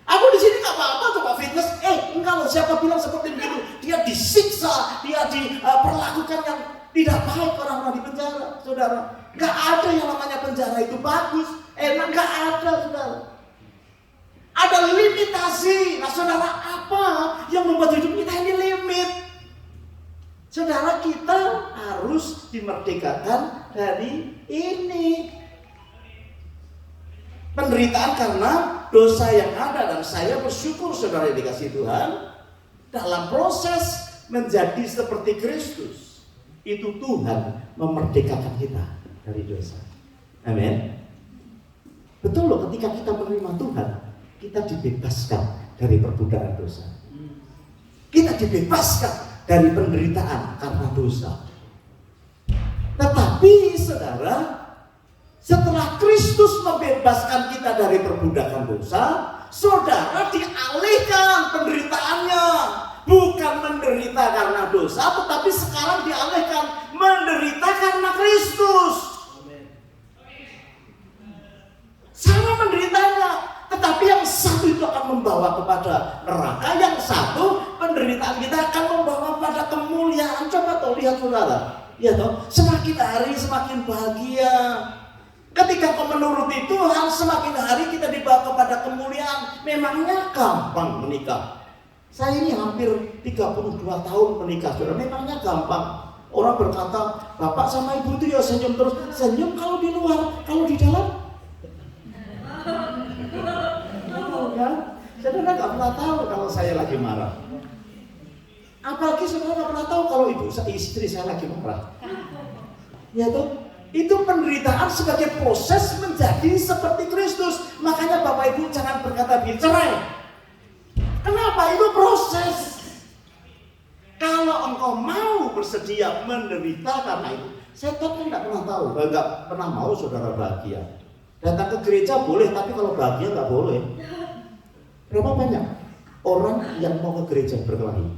Aku di sini nggak apa-apa, coba fitness. Enggak loh, siapa bilang seperti itu? Dia disiksa, dia diperlakukan yang tidak baik orang-orang di penjara, saudara. Nggak ada yang namanya penjara itu bagus, enak, nggak ada, saudara. Ada limitasi. Nah, saudara, apa yang membuat hidup kita ini limit? Saudara, kita harus dimerdekakan dari ini. Penderitaan karena dosa yang ada, dan saya bersyukur saudara yang dikasih Tuhan, dalam proses menjadi seperti Kristus, itu Tuhan memerdekakan kita dari dosa. Amin. Betul loh, ketika kita menerima Tuhan, kita dibebaskan dari perbudakan dosa. Kita dibebaskan dari penderitaan karena dosa. Tetapi saudara, setelah Kristus membebaskan membebaskan kita dari perbudakan dosa, saudara dialihkan penderitaannya. Bukan menderita karena dosa, tetapi sekarang dialihkan menderita karena Kristus. Sama menderitanya, tetapi yang satu itu akan membawa kepada neraka, yang satu penderitaan kita akan membawa pada kemuliaan. Coba tuh lihat saudara, ya toh, semakin hari semakin bahagia. Ketika kau menuruti Tuhan, semakin hari kita dibawa kepada kemuliaan. Memangnya gampang menikah? Saya ini hampir 32 tahun menikah, saudara. Memangnya gampang? Orang berkata, bapak sama ibu itu ya senyum terus. Senyum kalau di luar, kalau di dalam? Ya, saudara nggak pernah tahu kalau saya lagi marah. Apalagi saudara nggak pernah tahu kalau istri saya lagi marah. Ya toh? Itu penderitaan sebagai proses menjadi seperti Kristus. Makanya bapak ibu jangan berkata cerai. Kenapa? Itu proses. Kalau engkau mau bersedia menderita karena itu, setan kan nggak pernah tahu, nggak pernah mau saudara bahagia. Datang ke gereja boleh, tapi kalau bahagia nggak boleh. Berapa banyak orang yang mau ke gereja berkelahi?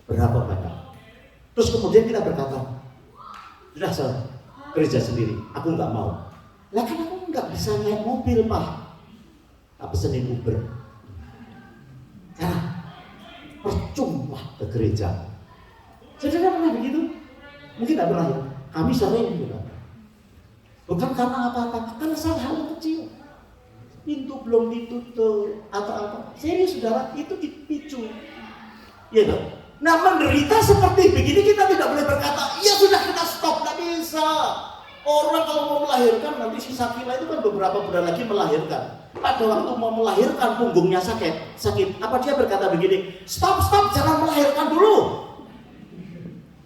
Berapa banyak? Terus kemudian kita berkata, sudah saya gereja sendiri, aku nggak mau. Lah kan aku nggak bisa naik mobil pak, tak pesenin Uber. Karena percuma ke gereja. Saudara pernah begitu? Mungkin tidak pernah ya. Kami sering juga. Bukan karena apa-apa, karena hal kecil. Pintu belum ditutup atau apa. Serius saudara, itu dipicu. Ya dong. Nah menderita seperti begini kita tidak boleh berkata, ya sudah kita stop, tidak bisa. Orang kalau mau melahirkan nanti si Sakila itu kan beberapa bulan lagi melahirkan. Pada waktu mau melahirkan punggungnya sakit. Apa dia berkata begini? Stop, jangan melahirkan dulu.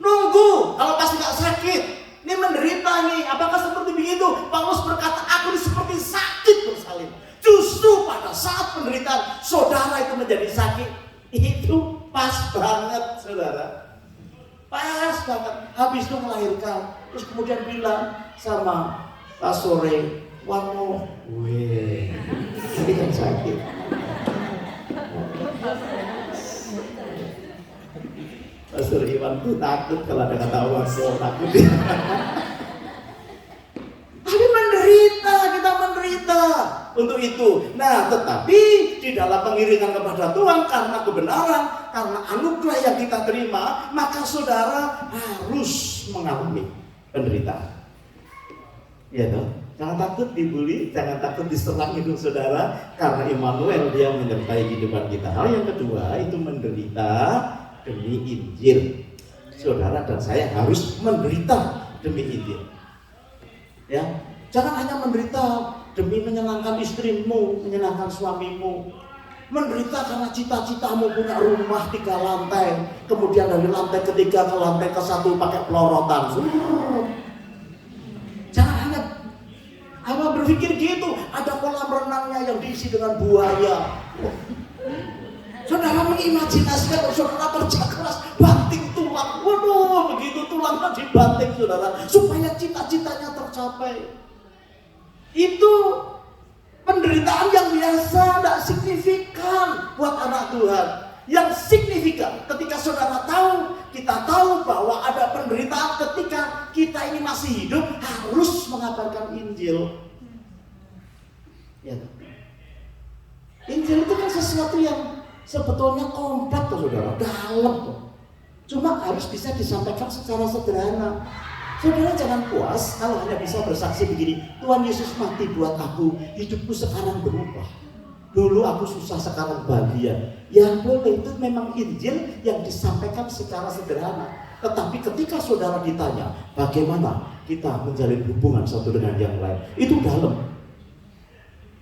Nunggu, kalau pasti nggak sakit. Ini menderita nih. Apakah seperti begitu? Paulus berkata, aku ini seperti sakit bersalin. Justru pada saat penderitaan saudara itu menjadi sakit, itu pas banget saudara. Pas banget. Habis itu melahirkan. Terus kemudian bilang sama Pak Sore, Wano, weh, ini kan sakit. Pastor Iwan tuh takut kalau ada kata Wano, takut dia. Tapi menderita, kita menderita untuk itu. Nah, tetapi di dalam pengiringan kepada Tuhan karena kebenaran, karena anugerah yang kita terima, maka saudara harus mengalami penderitaan. Ya dong, jangan takut dibully, jangan takut diserang hidup saudara, karena Immanuel dia menyertai kehidupan kita. Hal yang kedua itu menderita demi Injil. Saudara dan saya harus menderita demi Injil. Ya, jangan hanya menderita demi menyenangkan istrimu, menyenangkan suamimu. Menderita karena cita-citamu punya rumah 3 lantai, kemudian dari lantai ketiga ke lantai ke-1 pakai pelorotan. Jangan hanya berpikir gitu, ada kolam renangnya yang diisi dengan buaya. Saudara mengimajinasikan saudara kerja keras, banting tulang. Waduh, begitu tulangnya dibanting saudara, supaya cita-citanya tercapai. Itu penderitaan yang biasa, tidak signifikan buat anak Tuhan. Yang signifikan ketika saudara tahu, kita tahu bahwa ada penderitaan ketika kita ini masih hidup, harus mengabarkan Injil. Ya. Injil itu kan sesuatu yang sebetulnya kompleks saudara, dalam kok. Cuma harus bisa disampaikan secara sederhana. Saudara jangan puas kalau hanya bisa bersaksi begini, Tuhan Yesus mati buat aku, hidupku sekarang berubah. Dulu aku susah, sekarang bahagia. Ya boleh, itu memang Injil yang disampaikan secara sederhana. Tetapi ketika saudara ditanya, bagaimana kita menjalin hubungan satu dengan yang lain, itu dalam.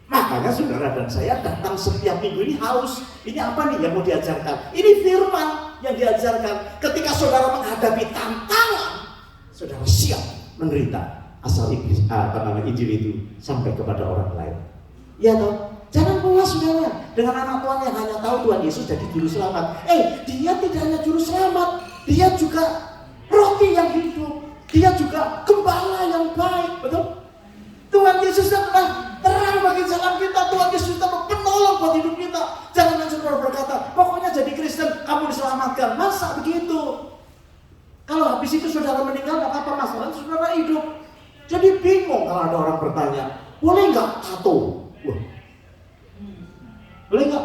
Makanya saudara dan saya datang setiap minggu ini haus. Ini apa nih yang mau diajarkan? Ini firman yang diajarkan. Ketika saudara menghadapi tantangan, saudara siap menderita asal Injil itu sampai kepada orang lain. Ya toh? Jangan puas saudara dengan anak Tuhan yang hanya tahu Tuhan Yesus jadi juru selamat. Dia tidak hanya juru selamat, dia juga roti yang hidup, dia juga gembala yang baik, betul? Tuhan Yesus telah bagi jalan kita. Tuhan Yesus itu penolong buat hidup kita. Jangan saudara berkata, pokoknya jadi Kristen kamu diselamatkan. Masa begitu? Kalau habis itu saudara meninggal, gak apa-apa, masalah saudara hidup. Jadi bingung kalau ada orang bertanya, boleh nggak tato? Wah, boleh nggak?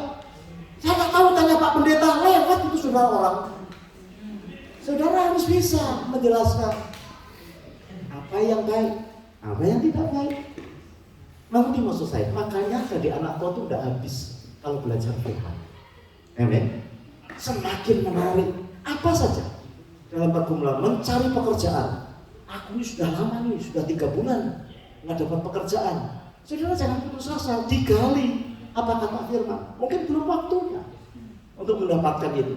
Saya nggak tahu, tanya Pak Pendeta, lewat itu saudara orang. Saudara harus bisa menjelaskan apa yang baik, apa yang tidak baik. Nanti maksud saya, makanya jadi anak tua itu udah habis kalau belajar Tuhan. Amen. Semakin menarik, apa saja dalam pergumulan mencari pekerjaan. Aku ini sudah lama nih, sudah 3 bulan nggak dapat pekerjaan. Saudara jangan putus asa, digali apa kata firman. Mungkin belum waktunya untuk mendapatkan itu.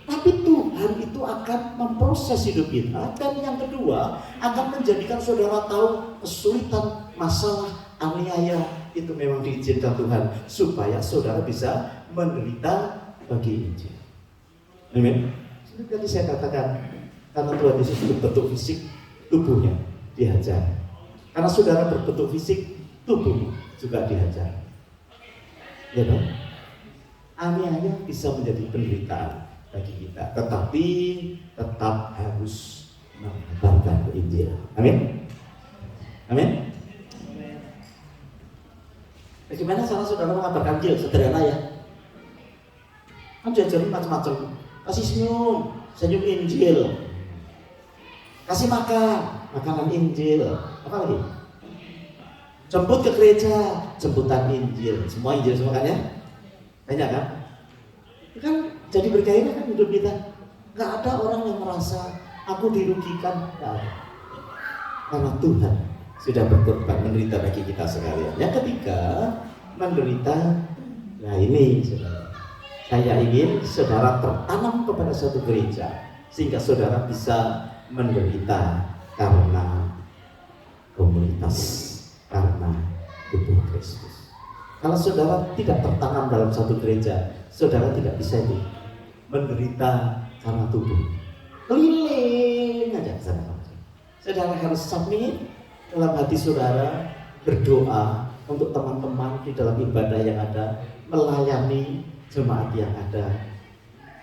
Tapi Tuhan itu akan memproses hidup kita. Dan yang kedua, akan menjadikan saudara tahu kesulitan, masalah, aniaya itu memang diizinkan Tuhan supaya saudara bisa menderita bagi Injil. Amin. Seperti tadi saya katakan, karena Tuhan Yesus berbentuk fisik, tubuhnya dihajar. Karena saudara berbentuk fisik, tubuhnya juga dihajar. Ya dong? Aniaya bisa menjadi penderitaan bagi kita, tetapi tetap harus mengabarkan Injil. Amin. Amin. Bagaimana cara saudara mengabarkan Injil? Sederhana ya. Kan diajarin macam-macam. Kasih senyum Injil. Kasih makan, makanan Injil. Apa lagi? Jemput ke gereja, jemputan Injil. Semua Injil semua kan ya? Banyak kan? Kan jadi bergairah kan hidup kita. Gak ada orang yang merasa aku dirugikan. Gak ada. Karena Tuhan sudah berkorban menderita bagi kita sekalian. Yang ketiga, menderita. Nah ini saudara, saya ingin saudara tertanam kepada suatu gereja sehingga saudara bisa menderita karena komunitas, karena tubuh Kristus. Kalau saudara tidak tertanam dalam satu gereja, saudara tidak bisa itu menderita karena tubuh. Keliling aja saudara. Saudara harus submit dalam hati saudara, berdoa untuk teman-teman di dalam ibadah yang ada, melayani jemaat yang ada.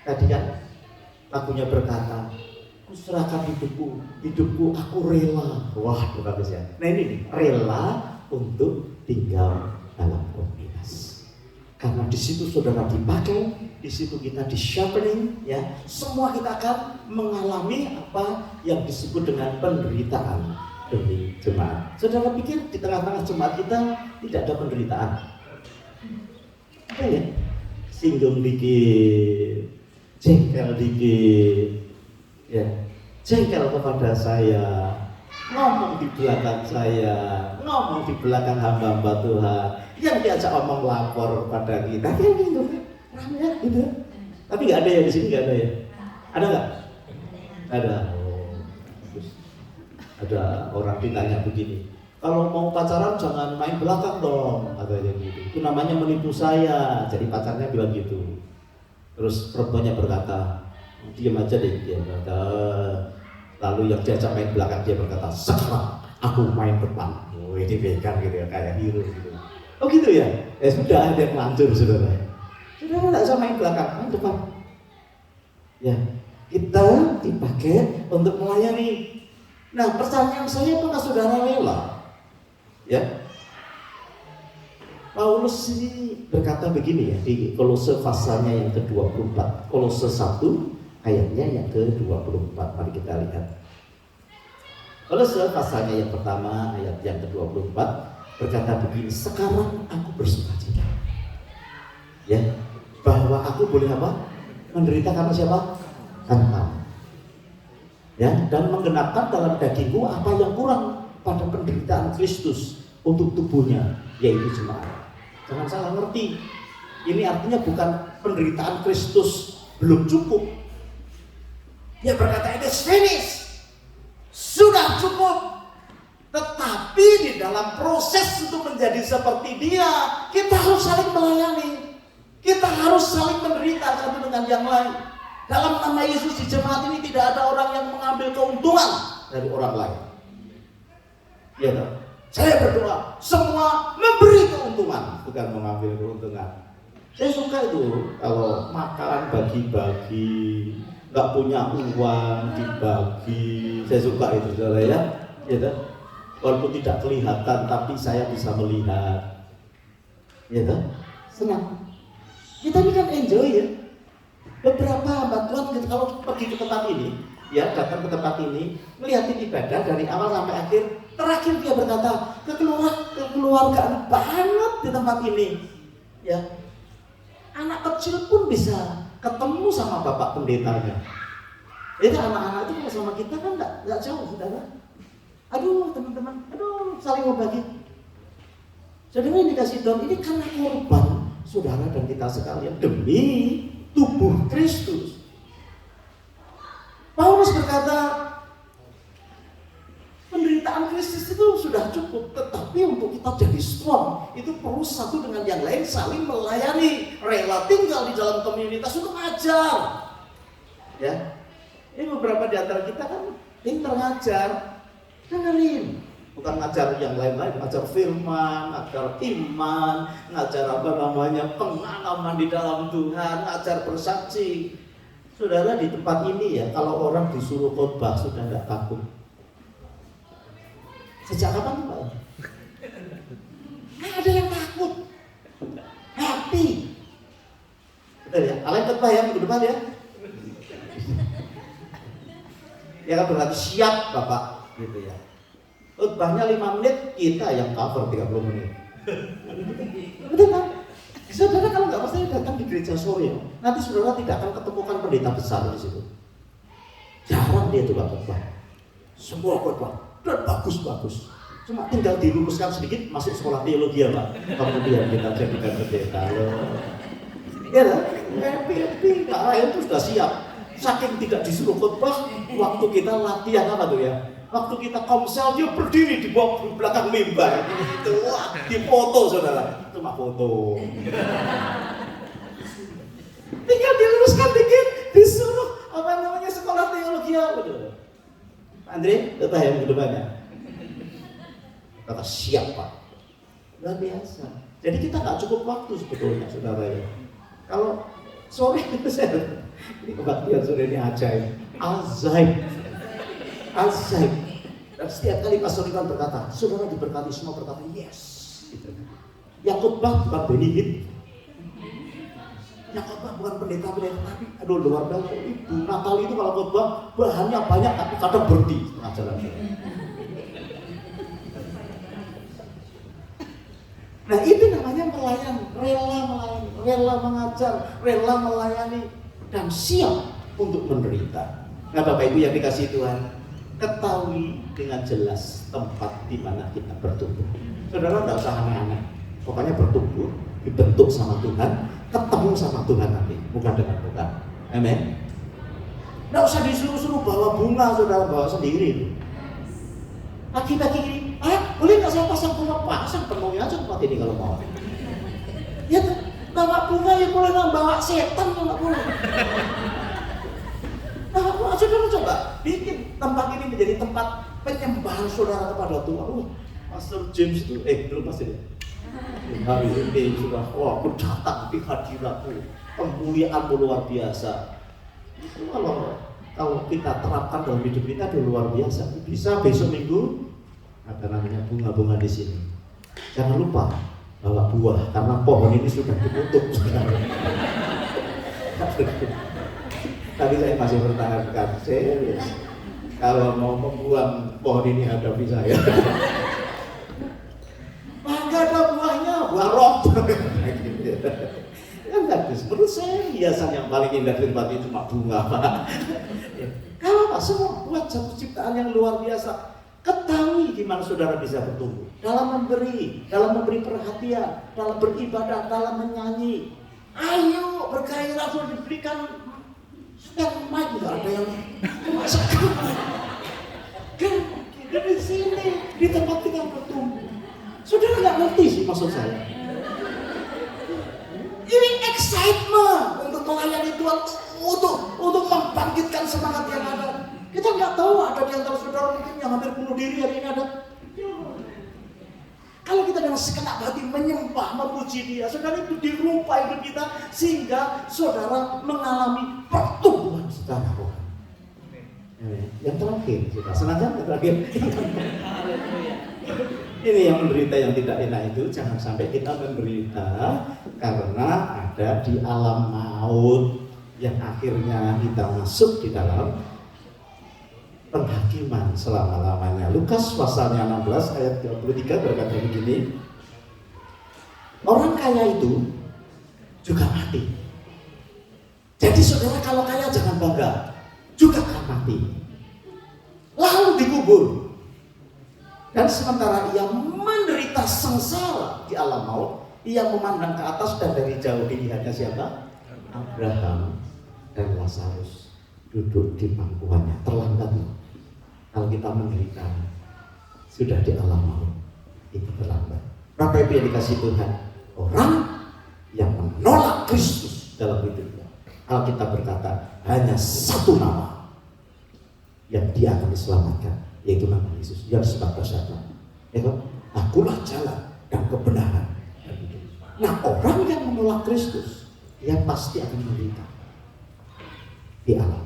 Tadi kan lagunya berkata, kuserahkan hidupku aku rela. Wah, bagus ya. Nah ini nih, rela untuk tinggal dalam komunitas. Karena di situ saudara dipakai, di situ kita di-sharpening, ya. Semua kita akan mengalami apa yang disebut dengan penderitaan demi jemaat. Saudara pikir di tengah-tengah jemaat kita tidak ada penderitaan? Apa ya? Singgung dikit, jengkel dikit, ya, jengkel kepada saya, ngomong di belakang saya, ngomong di belakang hamba-hamba Tuhan, yang diajak omong lapor pada kita, kayak gitu, ramai gitu. Tapi nggak ada ya di sini, nggak ada ya? Ada nggak? Ada. Oh, bagus. Ada orang ditanya begini, kalau mau pacaran jangan main belakang dong, katanya gitu. Itu namanya menipu saya. Jadi pacarnya bilang gitu. Terus perempuannya berkata, diam aja deh, dia berkata. Lalu yang diajak main belakang dia berkata, sekarang aku main depan. Oh ini bekan gitu ya, kayak hero gitu. Oh gitu ya? Sudah ada yang lanjut saudara. Saudara nggak usah main belakang, main depan. Ya, kita dipakai untuk melayani. Nah pertanyaan saya, apakah saudara rela? Ya, Paulus ini berkata begini ya di Kolose pasalnya yang ke-24, Kolose 1 ayatnya yang ke-24. Mari kita lihat. Kolose pasalnya yang pertama ayat yang ke-24 berkata begini, sekarang aku bersukacita, ya, bahwa aku boleh apa? Menderita karena siapa? Karena kamu. Ya, dan menggenapkan dalam dagingku apa yang kurang pada penderitaan Kristus untuk tubuhnya, yaitu jemaat. Jangan salah ngerti. Ini artinya bukan penderitaan Kristus belum cukup. Dia berkata, it is finished. Sudah cukup. Tetapi di dalam proses untuk menjadi seperti dia, kita harus saling melayani. Kita harus saling menderita satu dengan yang lain. Dalam nama Yesus di jemaat ini tidak ada orang yang mengambil keuntungan dari orang lain. Ya, Saya berdoa, semua memberi keuntungan, bukan mengambil keuntungan. Saya suka itu kalau makan bagi-bagi, nggak punya uang dibagi. Saya suka itu, saudara ya. Ya, walaupun tidak kelihatan, tapi saya bisa melihat. Ya, senang. Kita ini kan enjoy ya. Beberapa hamba Tuhan kalau pergi ke tempat ini, ya datang ke tempat ini, melihatin ibadah dari awal sampai akhir. Terakhir dia berkata, kekeluargaan banget di tempat ini. Ya, anak kecil pun bisa ketemu sama bapak pendetanya. Itu anak-anak itu kalau sama kita kan nggak jauh, saudara. Aduh teman-teman, aduh saling berbagi. Saudara yang dikasih Tuhan ini karena korban saudara dan kita sekalian demi tubuh Kristus. Paulus berkata, penderitaan Kristus itu sudah cukup, tetapi untuk kita jadi strong itu perlu satu dengan yang lain saling melayani, rela tinggal di dalam komunitas untuk ngajar. Ya, ini beberapa di antara kita kan pintar ngajar, dengerin, bukan ngajar yang lain-lain, ngajar firman, ngajar iman, ngajar pengalaman di dalam Tuhan, ngajar bersaksi. Saudara di tempat ini ya, kalau orang disuruh khotbah sudah nggak takut. Sejak kapan Pak? Nggak ada yang takut, happy. Betul ya? Kalian khotbah ya minggu depan ya? Ya kan berarti siap Bapak, gitu ya. Khotbahnya 5 menit, kita yang cover 30 menit. Betul kan? Saudara kalau nggak pasti datang di gereja sore, nanti saudara tidak akan ketemukan pendeta besar di situ. Jarang dia juga khotbah. Semua khotbah dan bagus-bagus. Cuma tinggal diluruskan sedikit, masuk sekolah teologi ya Pak. Kemudian kita jadikan pendeta loh. Ya lah, happy, nggak lain itu sudah siap. Saking tidak disuruh khotbah, waktu kita latihan apa tuh ya? Waktu kita komsel dia berdiri di belakang mimbar. Itu wah, dipoto saudara. Cuma foto. Tinggal diluruskan dikit, disuruh sekolah teologi apa tuh? Andre, tetap yang ke depannya. Kata siap Pak. Luar biasa. Jadi kita nggak cukup waktu sebetulnya saudara ya. Kalau sore itu saya ini kebaktian sore ini ajaib. Ajaib. Dan setiap kali Pastor Iwan berkata, saudara diberkati, semua berkata yes. Gitu. Yang khotbah bukan Benny Hinn. Yang khotbah bukan pendeta-pendeta, tapi aduh luar biasa. Ibu Natal itu kalau khotbah bahannya banyak, tapi kadang berhenti pengajaran. Nah itu namanya melayani, rela mengajar, rela melayani, dan siap untuk menderita. Nah Bapak Ibu yang dikasihi Tuhan, ketahui dengan jelas tempat di mana kita bertumbuh. Saudara tidak usah aneh-aneh, pokoknya bertumbuh, dibentuk sama Tuhan, ketemu sama Tuhan nanti, bukan dengan Tuhan. Amin. Tidak usah disuruh-suruh bawa bunga, saudara bawa sendiri. Pagi-pagi ini, boleh nggak saya pasang bunga? Pasang, penuhi aja tempat ini kalau mau. Ya kan, bawa bunga ya boleh, bawa setan nggak boleh. Nah, saudara coba bikin tempat ini menjadi tempat penyembahan saudara kepada Tuhan. Pastor James itu, belum pasti. Hari ini sudah, aku datang di hadiratmu, kemuliaanmu luar biasa. Itu kalau kita terapkan dalam hidup kita itu luar biasa. Bisa besok minggu ada namanya bunga-bunga di sini. Jangan lupa bawa buah karena pohon ini sudah ditutup. Tapi saya masih bertahankan, serius. Kalau mau membuang pohon ini hadapi saya. Maka ada buahnya, buah roh. Kan bagus. Menurut saya hiasan yang paling indah di tempat itu cuma bunga, Pak. Kalau Pak semua buat satu ciptaan yang luar biasa. Ketahui di mana saudara bisa bertumbuh. Dalam memberi perhatian, dalam beribadah, dalam menyanyi. Ayo bergairah, sudah diberikan. Sudah mic nggak ada yang masuk. Kan di sini di tempat kita bertumbuh. Saudara nggak ngerti sih maksud saya. Ini excitement untuk melayani Tuhan, untuk membangkitkan semangat yang ada. Kita nggak tahu ada di antara saudara mungkin yang hampir bunuh diri hari ini ada. Kalau kita dengan segenap hati menyembah, memuji Dia, saudara, itu dirubah hidup kita sehingga saudara mengalami pertumbuhan secara rohani. Yang terakhir, saudara, senang kan? Yang terakhir. Ini yang menderita yang tidak enak itu, jangan sampai kita menderita karena ada di alam maut yang akhirnya kita masuk di dalam penghakiman selama-lamanya. Lukas pasalnya 16 ayat 23 berkata begini, orang kaya itu juga mati. Jadi saudara, kalau kaya jangan bangga, juga akan mati, lalu dikubur. Dan sementara ia menderita sengsara di alam maut, ia memandang ke atas dan dari jauh dilihatnya siapa? Abraham dan Lazarus duduk di pangkuannya. Terlambat kalau kita menderita sudah di alam maut, itu terlambat. Bapak Ibu yang dikasih Tuhan, orang yang menolak Kristus dalam hidupnya, Alkitab berkata hanya satu nama yang dia akan diselamatkan, yaitu nama Yesus. Yang sebab bersama, akulah jalan dan kebenaran dan hidup. Nah, orang yang menolak Kristus, dia pasti akan menderita di alam.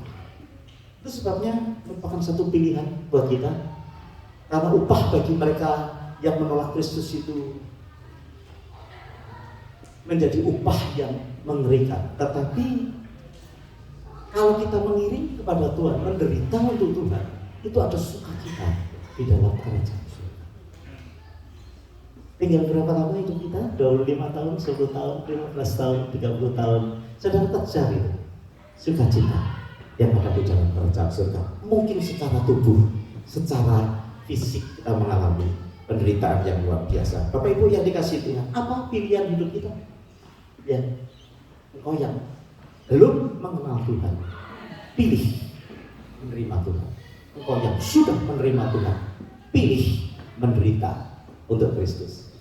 Itu sebabnya merupakan satu pilihan buat kita, karena upah bagi mereka yang menolak Kristus itu menjadi upah yang mengerikan. Tetapi kalau kita mengiring kepada Tuhan, menderita untuk Tuhan, itu ada sukacita di dalam kerajaan surga. Tinggal berapa lama hidup kita? 25 tahun, 10 tahun, 15 tahun, 30 tahun. Saudara tercari sukacita yang ada di dalam kerajaan surga. Mungkin secara tubuh, secara fisik kita mengalami penderitaan yang luar biasa. Bapak Ibu yang dikasih Tuhan, apa pilihan hidup kita? Ya, engkau yang belum mengenal Tuhan, pilih menerima Tuhan. Engkau yang sudah menerima Tuhan, pilih menderita untuk Kristus.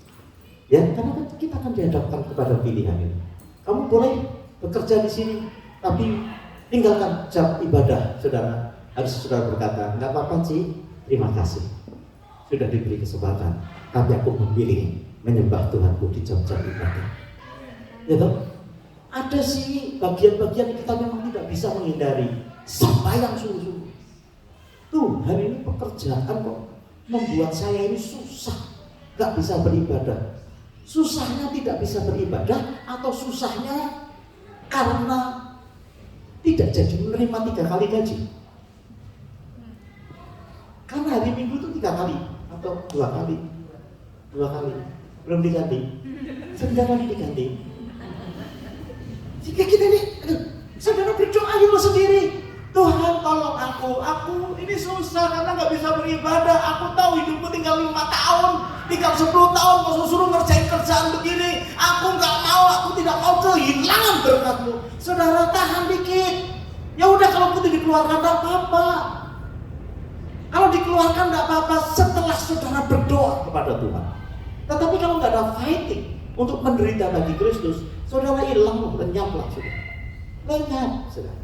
Ya, karena kita akan dihadapkan kepada pilihan ini. Kamu boleh bekerja di sini, tapi tinggalkan jam ibadah, saudara. Harus saudara berkata, enggak apa-apa sih, terima kasih, sudah diberi kesempatan, tapi aku memilih menyembah Tuhanku di jam-jam ibadah. Ya toh? Ada sih bagian-bagian kita memang tidak bisa menghindari, sembahyang sungguh-sungguh. Tuhan, ini pekerjaan kok membuat saya ini susah, gak bisa beribadah. Susahnya tidak bisa beribadah, atau susahnya karena tidak jadi menerima 3 kali gaji. Karena hari Minggu itu 3 kali atau 2 kali, 2 kali belum diganti, 9 kali diganti. Jika kita ini, saudara berdoa dulu sendiri, Tuhan tolong aku ini susah karena gak bisa beribadah. Aku tahu hidupku tinggal 5 tahun, tinggal 10 tahun, kau suruh ngerjain kerjaan begini. Aku gak mau, aku tidak mau kehilangan berkat-Mu. Saudara tahan dikit. Ya udah, kalau putih dikeluarkan gak apa-apa. Kalau dikeluarkan gak apa-apa setelah saudara berdoa kepada Tuhan. Tetapi kalau gak ada fighting untuk menderita bagi Kristus, saudara hilang, lenyaplah sudah. Lenyap sudah.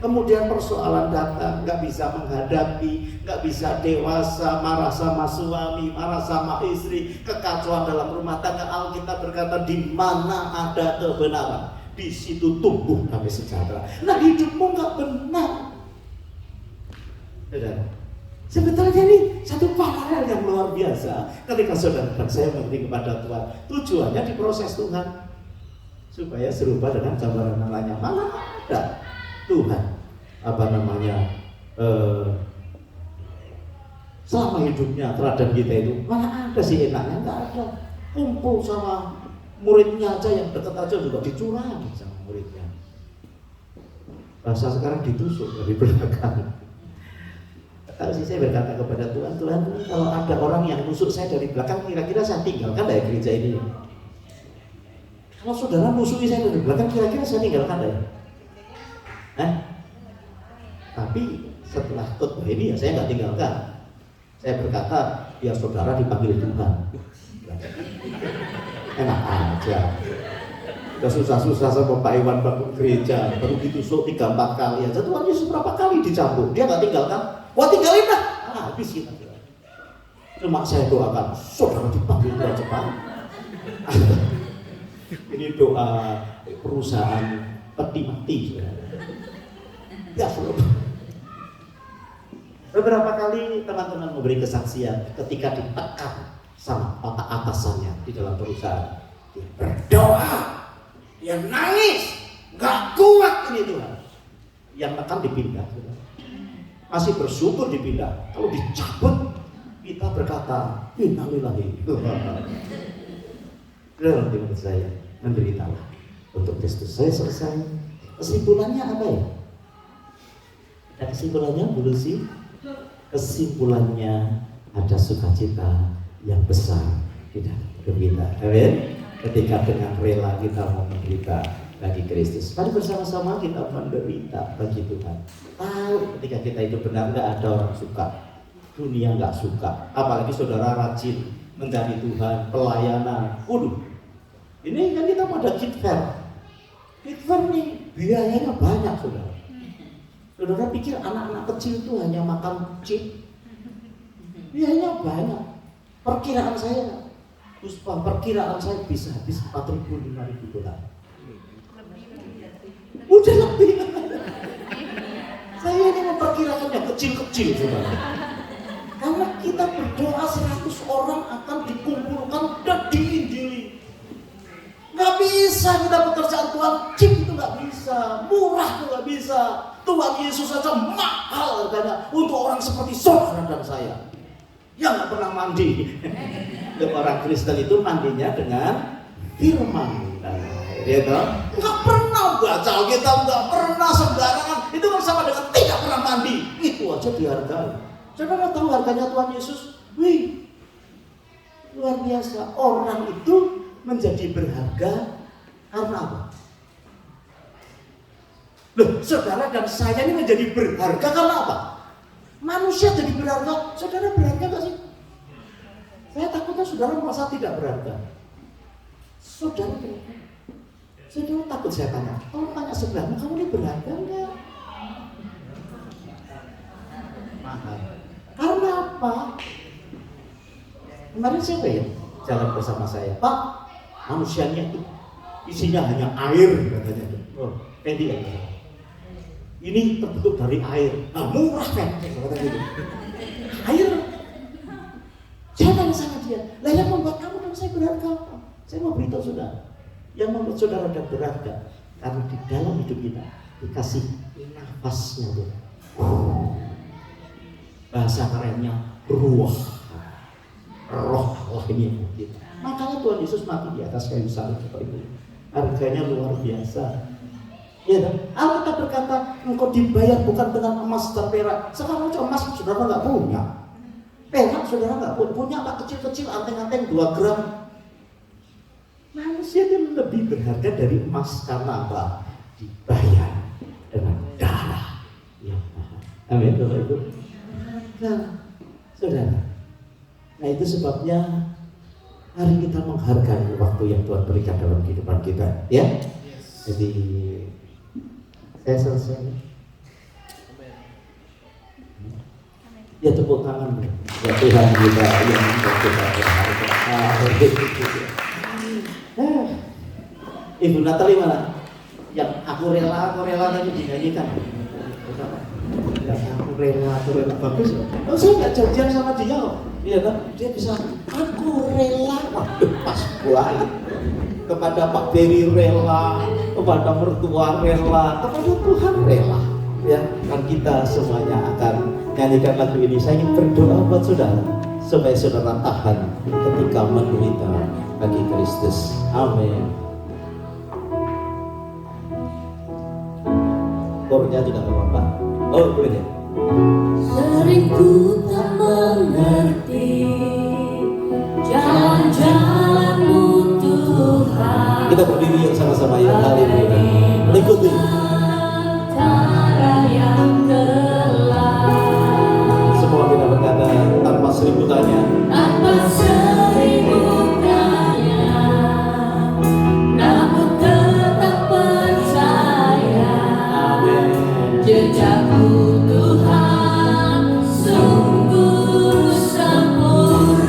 Kemudian persoalan datang, nggak bisa menghadapi, nggak bisa dewasa, marah sama suami, marah sama istri, kekacauan dalam rumah tangga. Alkitab berkata, di mana ada kebenaran, di situ tumbuh damai sejahtera. Nah, hidupmu nggak benar. Saudara, sebetulnya ini satu paralel yang luar biasa. Ketika saudara dan saya mengerti kepada Tuhan, tujuannya diproses Tuhan supaya serupa dengan gambaran namanya. Malah ada Tuhan selama hidupnya terhadap kita itu, mana ada sih enaknya? Nggak ada. Kumpul sama muridnya aja yang dekat aja juga dicurangi sama muridnya. Bahasa sekarang ditusuk dari belakang. Kalau sih saya berkata kepada Tuhan, Tuhan, kalau ada orang yang nusuk saya dari belakang, kira-kira saya tinggalkan ya gereja ini? Kalau saudara musuhi saya dari belakang, kira-kira saya tinggalkan ya? Tapi setelah khotbah ini ya saya nggak tinggalkan. Saya berkata, biar saudara dipanggil Tuhan. Enak aja. Udah susah-susah sama Pak Iwan bangun gereja, baru ditusuk 3-4 kali aja. Tuhan Yesus berapa kali dicambuk, dia nggak tinggalkan. Wah, tinggalin lah. Habis kita. Cuma saya doakan saudara dipanggil dengan cepat. Ini doa perusahaan peti mati. Ya, saudara. Beberapa kali teman-teman memberi kesaksian ketika ditekan sama atasannya di dalam perusahaan. Dia berdoa, dia nangis, nggak kuat ini Tuhan. Yang tekan dipindah, masih bersyukur dipindah. Kalau dicabut, kita berkata, innalillahi. Dalam timur saya menderitalah untuk Kristus. Saya selesai. Kesimpulannya apa ya? Ada kesimpulannya, Bu Lucy? Kesimpulannya ada sukacita yang besar di dalam hidup kita. Amin. Ketika dengan rela kita mau menderita bagi Kristus. Mari bersama-sama kita menderita bagi Tuhan. Tahu ketika kita itu benar, nggak ada orang suka. Dunia nggak suka. Apalagi saudara rajin mencari Tuhan, pelayanan. Waduh, ini kan kita pada Kid Fair. Kid Fair nih biayanya banyak saudara. Saudara pikir anak-anak kecil itu hanya makan chip? Biayanya banyak. Perkiraan saya, Puspa, perkiraan saya bisa habis 4.000, 5.000 dolar. Udah lebih. Saya ini memperkirakan yang kecil-kecil saudara. Karena kita berdoa 100 orang akan dikumpulkan dan diinjili. Nggak bisa kita pekerjaan Tuhan, chip itu nggak bisa, murah itu nggak bisa. Tuhan Yesus saja mahal harganya untuk orang seperti saudara dan saya yang nggak pernah mandi. Orang Kristen itu mandinya dengan firman dan air, nggak pernah baca Alkitab, nggak pernah sembarangan. Itu kan sama dengan tidak pernah mandi. Itu aja dihargai. Saudara tahu harganya Tuhan Yesus? Wih, luar biasa. Orang itu menjadi berharga karena apa? Loh, saudara dan saya ini menjadi berharga karena apa? Manusia jadi berharga. Saudara berharga gak sih? Saya takutnya saudara merasa tidak berharga. Saudara berharga. Saudara takut saya tanya. Kalau tanya sebelahmu, kamu ini berharga enggak? Mahal. Karena apa? Kemarin siapa ya jalan bersama saya? Pak, manusianya itu isinya hanya air katanya. Oh, Fendi ya. Ini terbentuk dari air. Nah, murah kan? Kata gitu. Air. Saya tanya sama dia, lah yang membuat kamu dan saya berharga apa? Saya mau beritahu saudara, yang membuat saudara dan berharga karena di dalam hidup kita dikasih nafasnya Tuhan. Bahasa kerennya ruh. Roh Allah ini yang kita. Makanya Tuhan Yesus mati di atas kayu salib itu. Harganya luar biasa. Ya kan? Alkitab berkata, engkau dibayar bukan dengan emas dan perak. Sekarang aja emas saudara nggak punya, perak saudara nggak punya, apa kecil-kecil anteng-anteng 2 gram. Manusia itu lebih berharga dari emas karena apa? Dibayar dengan darah yang mahal. Amin, Bapak Ibu. Nah, saudara. Nah itu sebabnya hari kita menghargai waktu yang Tuhan berikan dalam kehidupan kita, ya. Jadi saya selesai. Ya tepuk tangan ya Tuhan kita yang membuat kita berharga. Ibu Natali mana? Yang aku rela tadi dinyanyikan. Aku rela bagus. Oh saya nggak janjian sama dia kok. Iya kan? Dia bisa aku rela. Waduh pas buat. Kepada Pak Beri rela, kepada mertua rela, kepada Tuhan rela. Ya, kan kita semuanya akan nyanyikan lagu ini. Saya ingin berdoa buat saudara supaya saudara tahan ketika menderita bagi Kristus. Amin. Kornya tidak apa-apa. Oh boleh ya.
Sering ku tak mengerti jalan-jalanmu Tuhan.
Kita berdiri yuk sama-sama ya. Haleluya. Ikuti.
Antara yang gelap.
Semua kita berkata tanpa seribu tanya.
Tanpa seribu tanya, namun tetap percaya.
Amin.
Jejakku Tuhan sungguh sempurna.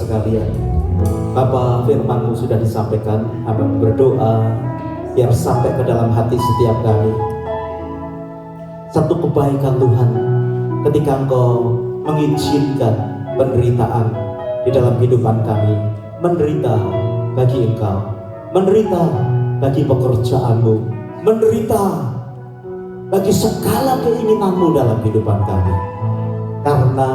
sekalian, Bapa, firman-Mu sudah disampaikan. Hamba berdoa biar sampai ke dalam hati setiap kami satu kebaikan Tuhan ketika Engkau mengizinkan penderitaan di dalam kehidupan kami, menderita bagi Engkau, menderita bagi pekerjaan-Mu, menderita bagi segala keinginan-Mu dalam kehidupan kami, karena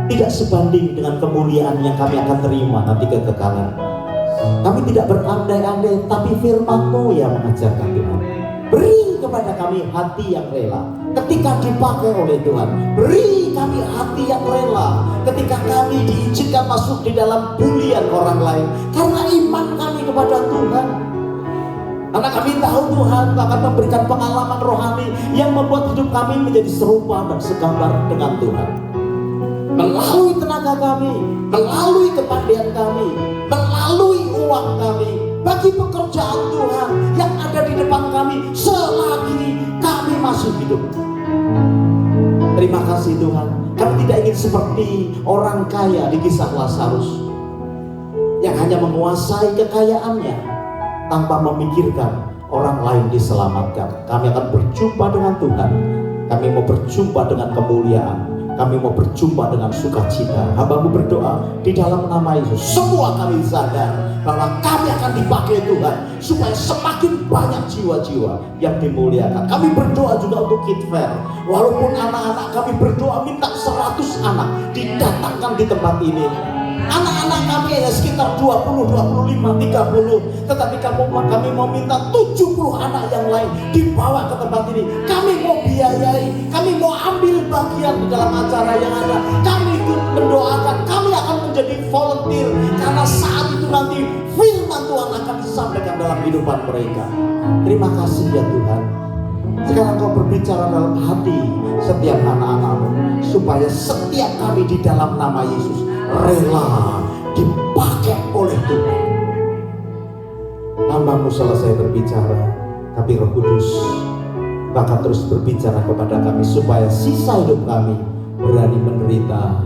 tidak sebanding dengan kemuliaan yang kami akan terima nanti kekekalan. Kami tidak berandai-andai, tapi firman-Mu yang mengajarkan Tuhan. Beri kepada kami hati yang rela ketika dipakai oleh Tuhan. Beri kami hati yang rela ketika kami diizinkan masuk di dalam bulian orang lain, karena iman kami kepada Tuhan. Karena kami tahu Tuhan akan memberikan pengalaman rohani yang membuat hidup kami menjadi serupa dan segambar dengan Tuhan. Melalui tenaga kami, melalui kepandaian kami, melalui uang kami, bagi pekerjaan Tuhan yang ada di depan kami selagi kami masih hidup. Terima kasih Tuhan. Kami tidak ingin seperti orang kaya di kisah Lazarus yang hanya menguasai kekayaannya tanpa memikirkan orang lain diselamatkan. Kami akan berjumpa dengan Tuhan. Kami mau berjumpa dengan kemuliaan. Kami mau berjumpa dengan sukacita. Hamba-Mu berdoa di dalam nama Yesus. Semua kami sadar bahwa kami akan dipakai Tuhan supaya semakin banyak jiwa-jiwa yang dimuliakan. Kami berdoa juga untuk Kid Fair. Walaupun anak-anak kami berdoa minta 100 anak didatangkan di tempat ini. Anak-anak kami hanya sekitar 20, 25, 30. Tetapi kami mau minta 70 anak yang lain dibawa ke tempat ini. Kami mau biayai, kami mau ambil bagian di dalam acara yang ada. Kami ikut mendoakan, kami akan menjadi volunteer. Karena saat itu nanti firman Tuhan akan disampaikan dalam kehidupan mereka. Terima kasih ya Tuhan. Sekarang Kau berbicara dalam hati setiap anak-anak-Mu, supaya setiap kami di dalam nama Yesus rela dipakai oleh Tuhan. Hamba-Mu selesai berbicara, tapi Roh Kudus bahkan terus berbicara kepada kami supaya sisa hidup kami berani menderita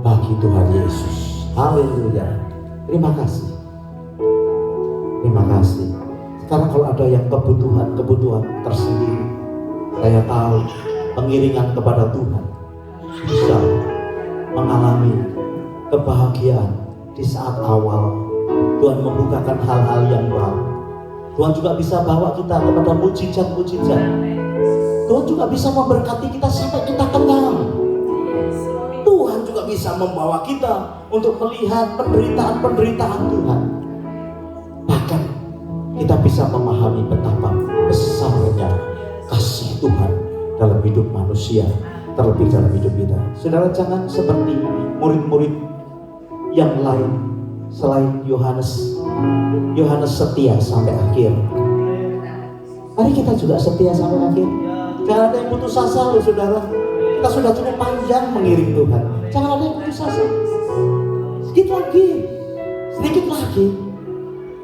bagi Tuhan Yesus. Haleluya. Terima kasih. Terima kasih. Sekarang kalau ada yang kebutuhan tersendiri, saya tahu pengiringan kepada Tuhan bisa mengalami kebahagiaan di saat awal Tuhan membukakan hal-hal yang baru. Tuhan juga bisa bawa kita kepada mujizat-mujizat. Tuhan juga bisa memberkati kita sampai kita kenyang. Tuhan juga bisa membawa kita untuk melihat penderitaan-penderitaan Tuhan. Bahkan kita bisa memahami betapa besarnya kasih Tuhan dalam hidup manusia, terlebih dalam hidup kita. Saudara, jangan seperti murid-murid yang lain selain Yohanes. Yohanes setia sampai akhir. Mari kita juga setia sampai akhir. Jangan ada yang putus asa loh saudara. Kita sudah cukup panjang mengiring Tuhan. Jangan ada yang putus asa. Sedikit lagi.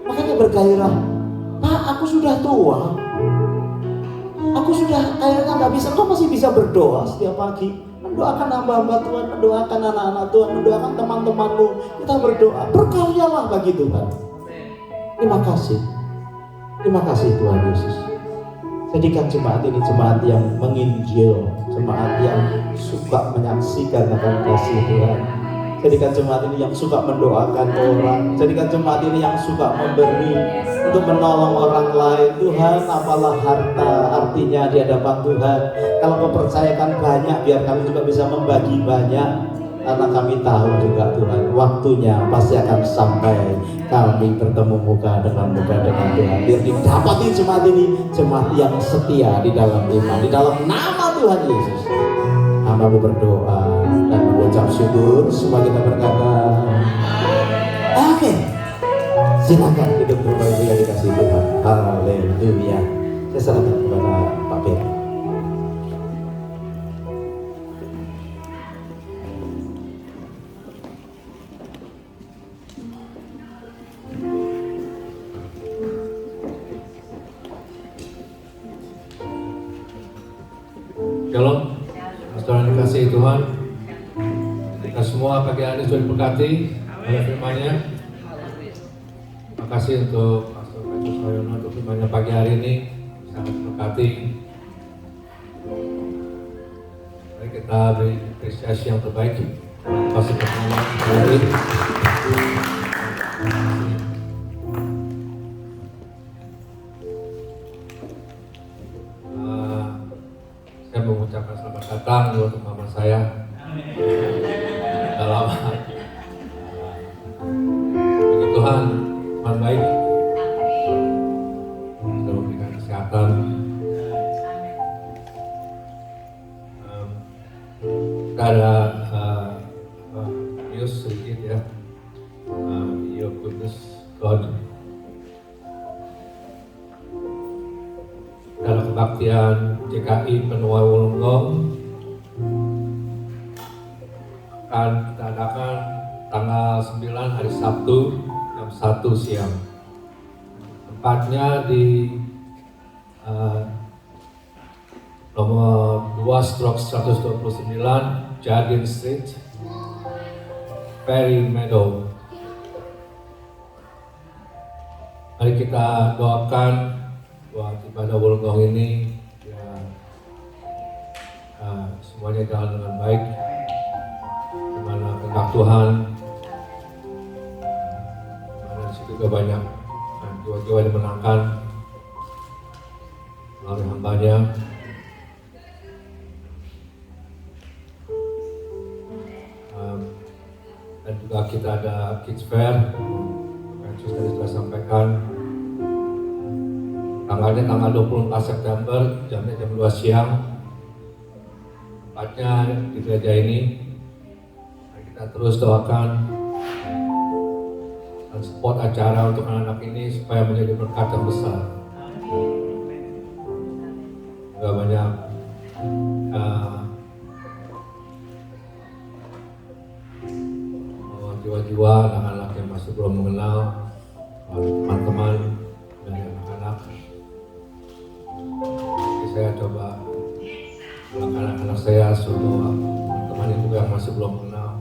Makanya bergairah. Pak, aku sudah tua. Aku sudah kayaknya nggak bisa. Kau masih bisa berdoa setiap pagi. Mendoakan hamba-hamba Tuhan, mendoakan anak-anak Tuhan, mendoakan teman-temanmu. Kita berdoa, berkaryalah bagi Tuhan. Terima kasih. Terima kasih Tuhan Yesus. Jadikan jemaat ini jemaat yang menginjil, jemaat yang suka menyaksikan akan kasih Tuhan. Jadikan jemaat ini yang suka mendoakan orang. Jadikan jemaat ini yang suka memberi untuk menolong orang lain. Tuhan, apalah harta artinya di hadapan Tuhan kalau Kau percayakan banyak, biar kami juga bisa membagi banyak. Karena kami tahu juga Tuhan, waktunya pasti akan sampai kami bertemu muka dengan Tuhan. Biar didapati jemaat ini, jemaat yang setia di dalam iman, di dalam nama Tuhan Yesus. Hamba-Mu berdoa dan mengucap syukur. Semua kita berkata amin. Silakan hidup berbagi yang dikasih Tuhan. Haleluya. Saya serahkan kepada Pak Ben.
Shalom, saudara dikasihi Tuhan. Kita semua pagi hari sudah diberkati oleh firman-Nya. Terima kasih untuk Pastor Petrus Haryono untuk firman-Nya pagi hari ini, sangat berkati. Mari kita beri apresiasi yang terbaik. Pastor Petrus saya mengucapkan selamat datang untuk mama saya. Sudah lama. Bagi Tuhan, Tuhan baik. Sudah memberikan kesehatan. Kita ada news sedikit ya. Your goodness God. Dalam kebaktian JKI Penuai Wolonggong akan kita adakan tanggal 9 hari Sabtu jam 1 siang. Tempatnya di nomor 2/129 Jardine Street, Ferry Meadow. Mari kita doakan buat ibadah Wolonggong ini ya, semuanya jalan dengan baik, dimana kehendak Tuhan, dimana disitu juga banyak jiwa-jiwa dimenangkan melalui hamba-Nya. Dan juga kita ada Kids Fair yang sudah sampaikan. Tanggalnya tanggal 24 September, jamnya jam 2 siang. Tempatnya di gereja ini. Mari kita terus doakan dan support acara untuk anak-anak ini supaya menjadi berkat yang besar. Juga banyak jiwa-jiwa anak-anak yang masih belum mengenal teman-teman dan anak-anak. Jadi saya coba anak-anak saya semua teman itu yang masih belum mengenal.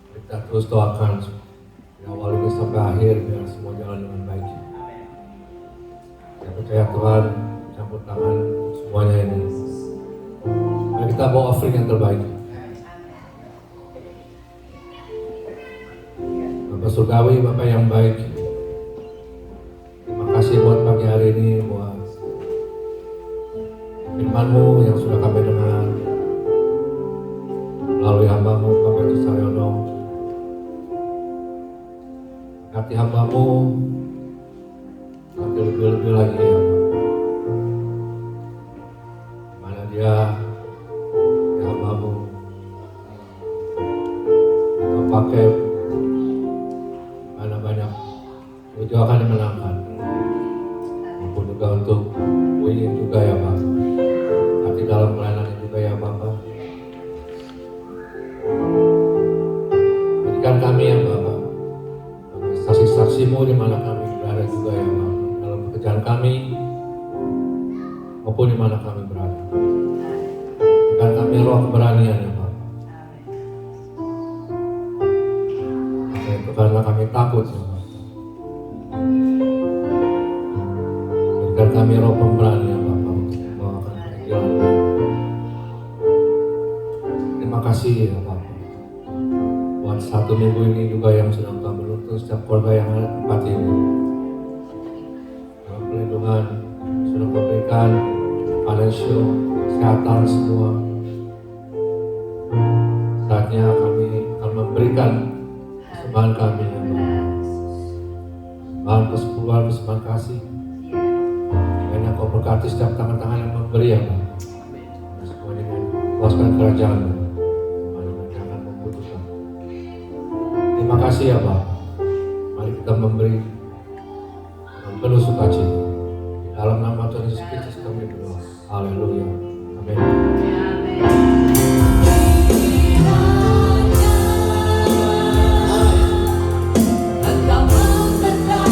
Kita terus doakan dari awal ini sampai akhir biar semua jalan dengan baik. Saya percaya Tuhan campur tangan semuanya ini. Mari kita bawa offering yang terbaik. Bapak Surgawi, Bapak yang baik, terima kasih buat pagi hari ini, buat firman-Mu yang sudah kami dengar melalui hamba-Mu Bapak Petrus Haryono. Berkati hamba-Mu nanti lebih-lebih lagi ya Bapak. Dimana dia hamba-Mu Kau pakai mana banyak juga akan dimenangkan maupun juga untuk Win juga ya Pak, tapi dalam pelayanan juga ya Bapak. Berikan kami ya Bapak saksi-saksi-Mu di mana kami berada juga ya Bapak, dalam pekerjaan kami maupun di mana kami berada. Berikan kami roh keberanian ya Bapak. Itu karena kami takut ya Bapak. Berikan kami roh pemberani ya Bapak untuk membawakan jalan. Terima kasih ya Bapak buat 1 minggu ini juga yang sudah kami menuntun setiap keluarga yang ada di tempat ini. Dalam pelindungan sudah memberikan financial, kesehatan semua. Saatnya kami akan memberikan persembahan kami ya Bapak. Persembahan persepuluhan, persembahan kasih. Banyak Kau berkati setiap tangan-tangan yang memberi ya Bapak. Semua dengan puaskan kerajaan. Jangan membutuhkan. Terima kasih ya Bapak. Mari kita memberi dengan penuh sukacita. Di dalam nama Tuhan Yesus Kristus kami berdoa. Haleluya. Amin.
Engkau menggerakkan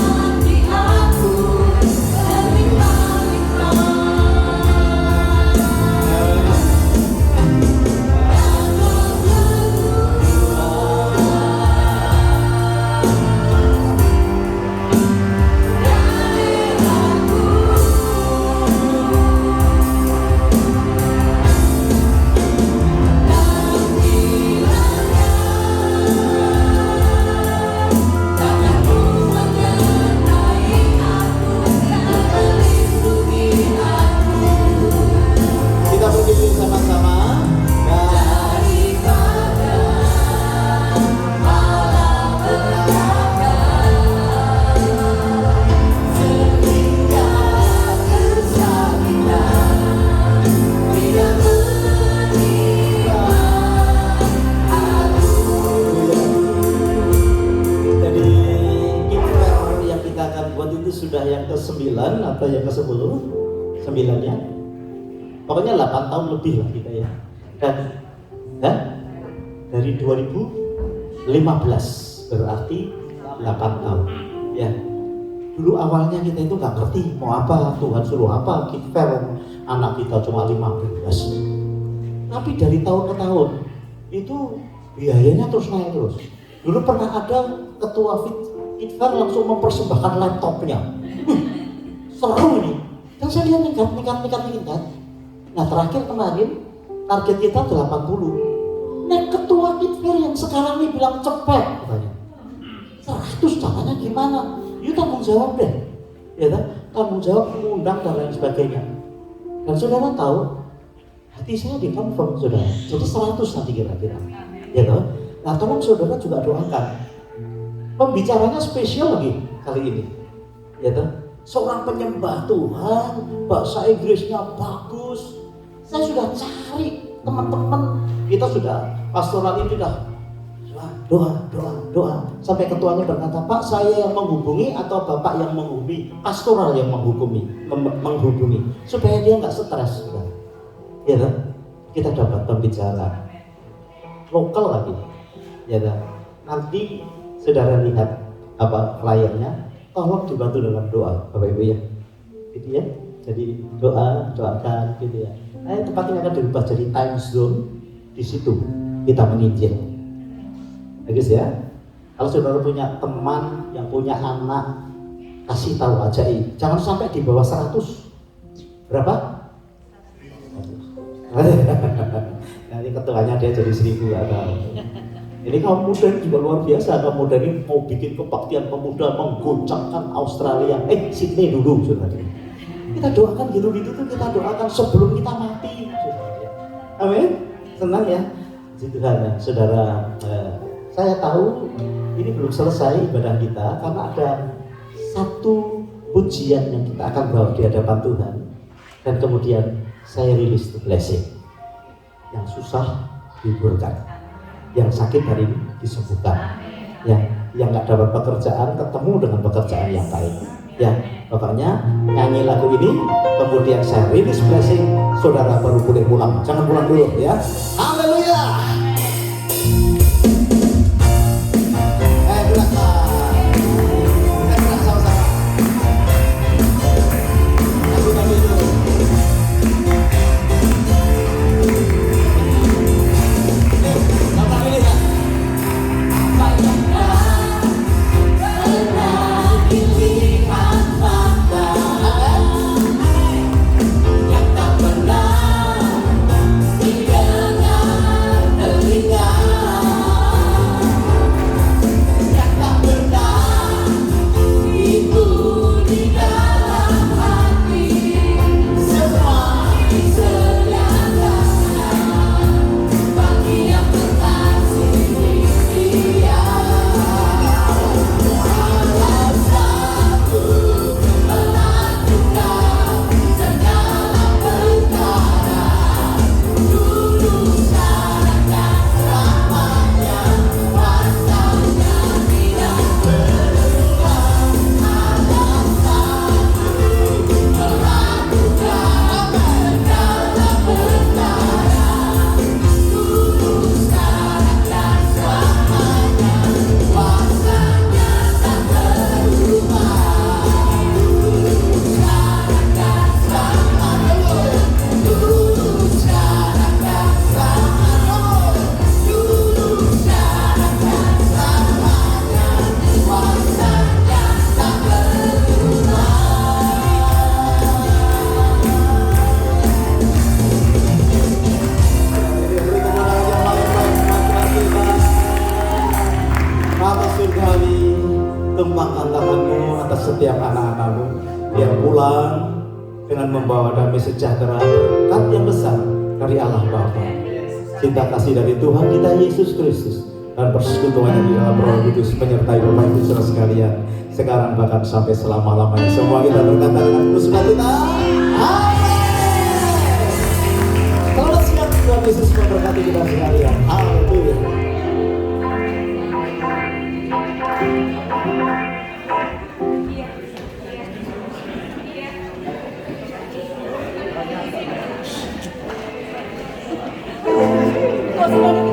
aku dari balik
itu sudah yang ke-9 atau yang ke-10? 9 ya. Pokoknya 8 tahun lebih lah kita ya. Dan dari 2015 berarti 8 tahun. Ya. Dulu awalnya kita itu nggak ngerti mau apa, Tuhan suruh apa, kita anak kita cuma 15. Tapi dari tahun ke tahun itu biayanya terus naik terus. Dulu pernah ada ketua Fitfar langsung mempersembahkan laptopnya. Seru ini. Dan saya lihat meningkat. Nah terakhir kemarin target kita 80. Nah ketua Fitfar yang sekarang ini bilang cepet katanya. 100 caranya gimana? You tanggung jawab deh. Ya kan? Tanggung jawab mengundang dan lain sebagainya. Dan saudara tahu hati saya dikonfirm saudara. Jadi 100 nanti kira-kira. Ya kan? Nah tolong saudara juga doakan. Pembicaranya spesial lagi kali ini. Ya kan? Seorang penyembah Tuhan, bahasa Inggrisnya bagus. Saya sudah cari teman-teman, kita sudah pastoral ini sudah doa. Sampai ketuanya berkata, Pak saya yang menghubungi atau Bapak yang menghubungi? Pastoral yang menghubungi supaya dia nggak stres. Ya kan? Kita dapat pembicara lokal lagi. Ya kan? Nanti saudara lihat apa flyernya, tolong dibantu dengan doa Bapak Ibu ya. Gitu ya. Jadi doakan gitu ya. Nah, tempat ini akan dirubah jadi time zone. Di situ kita menginjil. Bagus ya. Kalau saudara punya teman yang punya anak, kasih tahu aja ini. Jangan sampai di bawah 100. Berapa? Nanti ketuanya dia jadi 1000 atau. Ini kaum muda juga luar biasa. Kaum muda ini mau bikin kebaktian pemuda mengguncangkan Australia. Sydney dulu saudara. Kita doakan gitu-gitu tuh kita doakan sebelum kita mati. Amin. Senang ya. Puji Tuhan ya. Saudara, saya tahu ini belum selesai ibadah kita karena ada satu pujian yang kita akan bawa di hadapan Tuhan. Dan kemudian saya rilis the blessing. Yang susah dihiburkan, yang sakit hari ini disembuhkan, ya, yang nggak dapat pekerjaan ketemu dengan pekerjaan yang baik. Ya, pokoknya nyanyi lagu ini, kemudian saya rilis blessing, saudara baru boleh pulang. Jangan pulang dulu ya. Haleluya. Setiap anak-anakmu yang pulang dengan membawa damai sejahtera, berkat yang besar dari Allah Bapa, cinta kasih dari Tuhan kita Yesus Kristus, dan persekutuannya di dalam Roh Kudus menyertai Bapak Ibu saudara sekalian sekarang bahkan sampai selama-lamanya. Semua kita berkata dengan penuh sukacita. Amin. Selamat siang, Tuhan Yesus memberkati kita sekalian. Haleluya.
semua